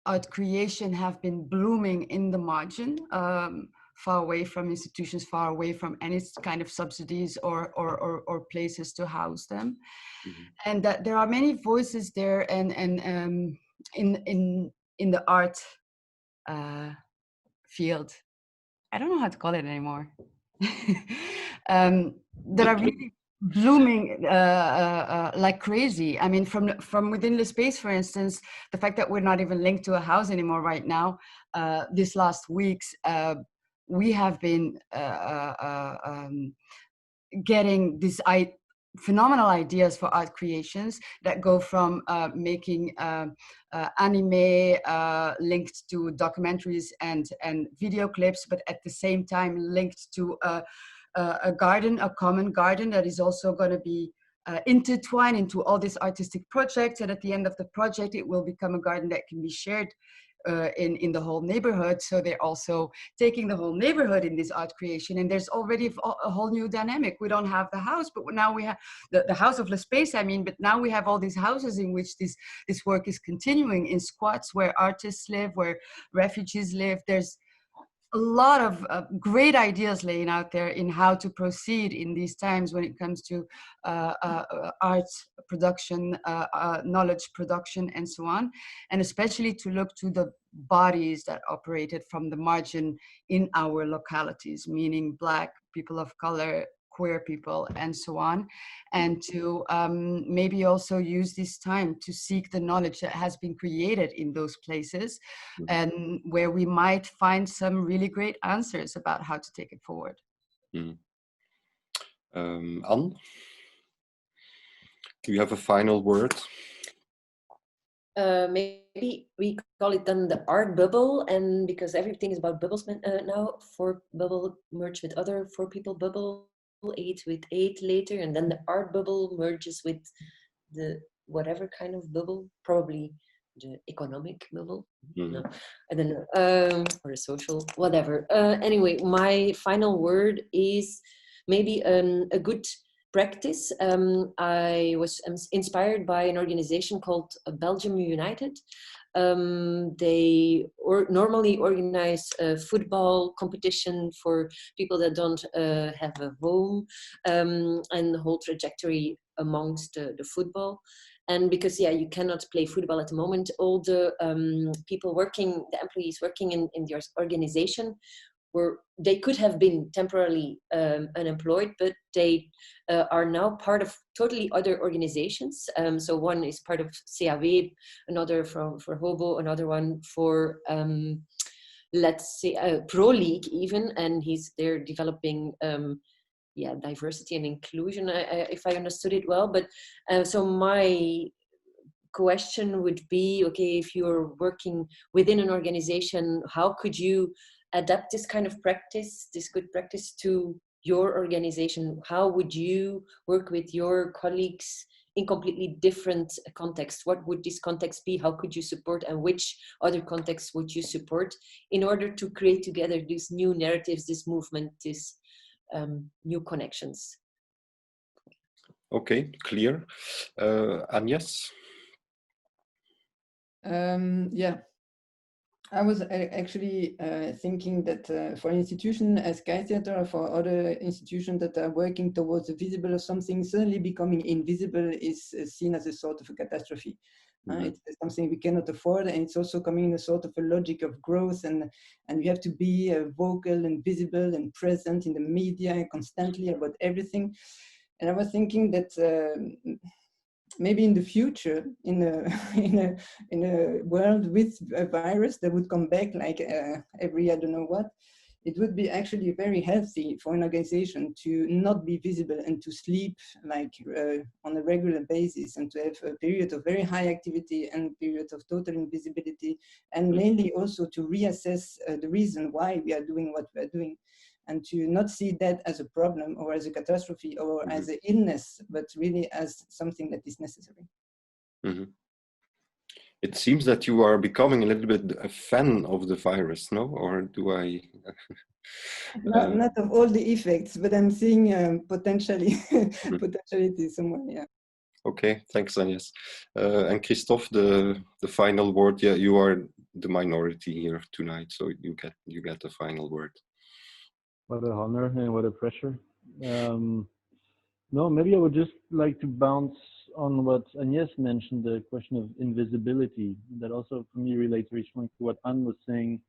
art creation have been blooming in the margin, far away from institutions, far away from any kind of subsidies or places to house them. Mm-hmm. And that there are many voices there and in the art field. I don't know how to call it anymore. That are really blooming like crazy. I mean, from within the space, for instance, the fact that we're not even linked to a house anymore right now, this last weeks, we have been getting these phenomenal ideas for art creations that go from making anime linked to documentaries and video clips, but at the same time linked to a garden, a common garden that is also going to be intertwined into all these artistic projects. And at the end of the project, it will become a garden that can be shared in the whole neighborhood. So they're also taking the whole neighborhood in this art creation. And there's already a whole new dynamic. We don't have the house, but now we have the house of the space, I mean, but now we have all these houses in which this work is continuing, in squats where artists live, where refugees live. There's a lot of great ideas laying out there in how to proceed in these times when it comes to art production, knowledge production, and so on, and especially to look to the bodies that operated from the margin in our localities, meaning Black, people of color, queer people, and so on, and to maybe also use this time to seek the knowledge that has been created in those places, and where we might find some really great answers about how to take it forward. Anne, do you have a final word? Maybe we call it then the art bubble, and because everything is about bubbles now, 4 bubble merge with other 4 people bubble, 8 with 8 later, and then the art bubble merges with the whatever kind of bubble, probably the economic bubble. No, I don't know, or a social, whatever. Anyway, my final word is maybe a good practice. I was inspired by an organization called Belgium United. They normally organize a football competition for people that don't have a home, and the whole trajectory amongst the football. And because, yeah, you cannot play football at the moment, all the people working, the employees working in the organization, they could have been temporarily unemployed, but they are now part of totally other organizations. So one is part of CAW, another for Hobo, another one for, let's say, Pro League even, and they're developing diversity and inclusion, if I understood it well. But so my question would be, okay, if you're working within an organization, how could you adapt this kind of practice, this good practice, to your organization? How would you work with your colleagues in completely different contexts? What would this context be? How could you support, and which other contexts would you support in order to create together these new narratives, this movement, this new connections? Okay, clear. Agnes? Yeah, I was actually thinking that for an institution as Sky Theatre, or for other institutions that are working towards the visible of something, suddenly becoming invisible is seen as a sort of a catastrophe. It's something we cannot afford, and it's also coming in a sort of a logic of growth, and we have to be vocal and visible and present in the media constantly about everything. And I was thinking that maybe in the future, in a world with a virus that would come back like every I don't know what, it would be actually very healthy for an organization to not be visible and to sleep like on a regular basis, and to have a period of very high activity and period of total invisibility, and mainly also to reassess the reason why we are doing what we are doing, and to not see that as a problem or as a catastrophe or as an illness, but really as something that is necessary. It seems that you are becoming a little bit a fan of the virus, no? Or do I? Not of all the effects, but I'm seeing potentiality somewhere, yeah. Okay, thanks, Agnes. And Christophe, the final word. Yeah, you are the minority here tonight, so you get the final word. What an honor and what a pressure. No, maybe I would just like to bounce on what Agnes mentioned, the question of invisibility. That also for me relates very strongly to what Anne was saying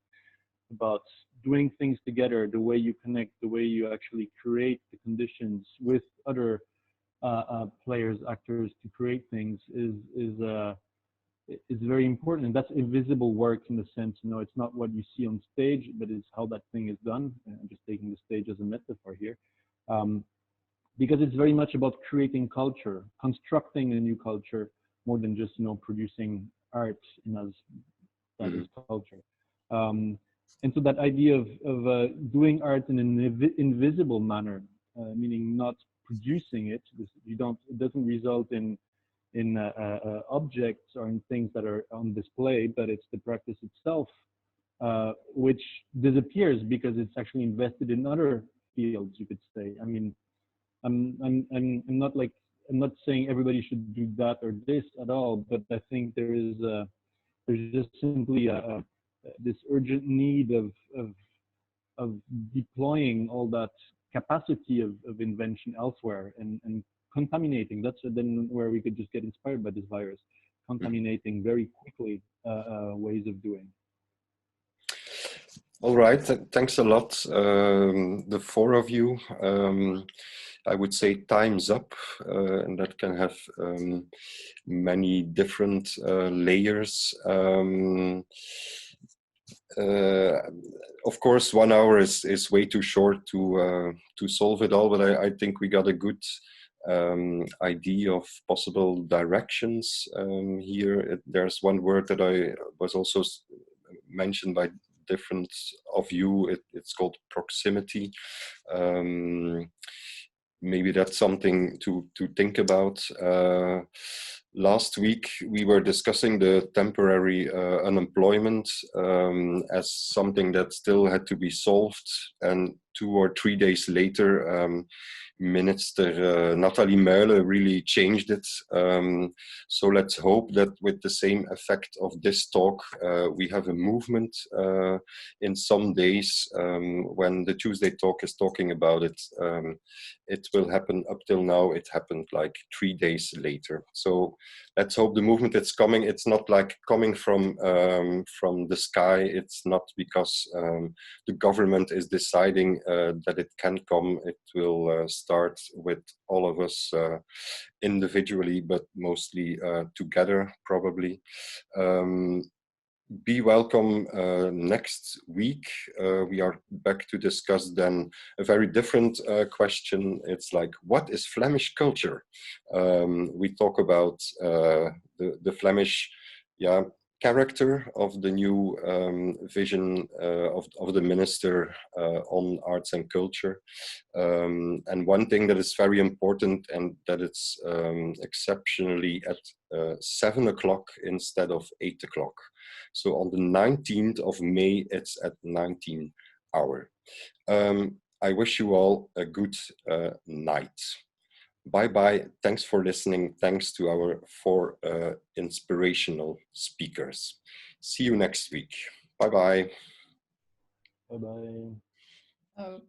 about doing things together, the way you connect, the way you actually create the conditions with other players, actors to create things is very important. And that's invisible work in the sense, it's not what you see on stage, but it's how that thing is done. I'm just taking the stage as a metaphor here. Because it's very much about creating culture, constructing a new culture, more than just, producing art as that is culture. And so that idea of doing art in an invisible manner, meaning not producing it, it doesn't result in objects or in things that are on display, but it's the practice itself, which disappears because it's actually invested in other fields, you could say. I mean, I'm not saying everybody should do that or this at all, but I think there's just simply this urgent need of deploying all that capacity of invention elsewhere and contaminating. That's then where we could just get inspired by this virus, contaminating very quickly ways of doing. All right, thanks a lot, the four of you. I would say time's up, and that can have many different layers. Of course, 1 hour is way too short to solve it all, but I think we got a good idea of possible directions here. There's one word that I was also mentioned by different of you. It's called proximity. Maybe that's something to think about. Last week we were discussing the temporary unemployment as something that still had to be solved, and 2 or 3 days later Minister Nathalie Muile really changed it. So let's hope that with the same effect of this talk, we have a movement in some days. When the Tuesday talk is talking about it, it will happen. Up till now, it happened like 3 days later. So let's hope the movement that's coming, it's not like coming from the sky. It's not because the government is deciding that it can come. It will start with all of us individually, but mostly together, probably. Be welcome next week. We are back to discuss then a very different question. It's like, what is Flemish culture? We talk about the Flemish character of the new vision of the minister on arts and culture. And one thing that is very important, and that it's exceptionally at 7 o'clock instead of 8 o'clock. So on the 19th of May, it's at 19 hour. I wish you all a good night. Bye-bye. Thanks for listening. Thanks to our 4 inspirational speakers. See you next week. Bye-bye. Bye-bye.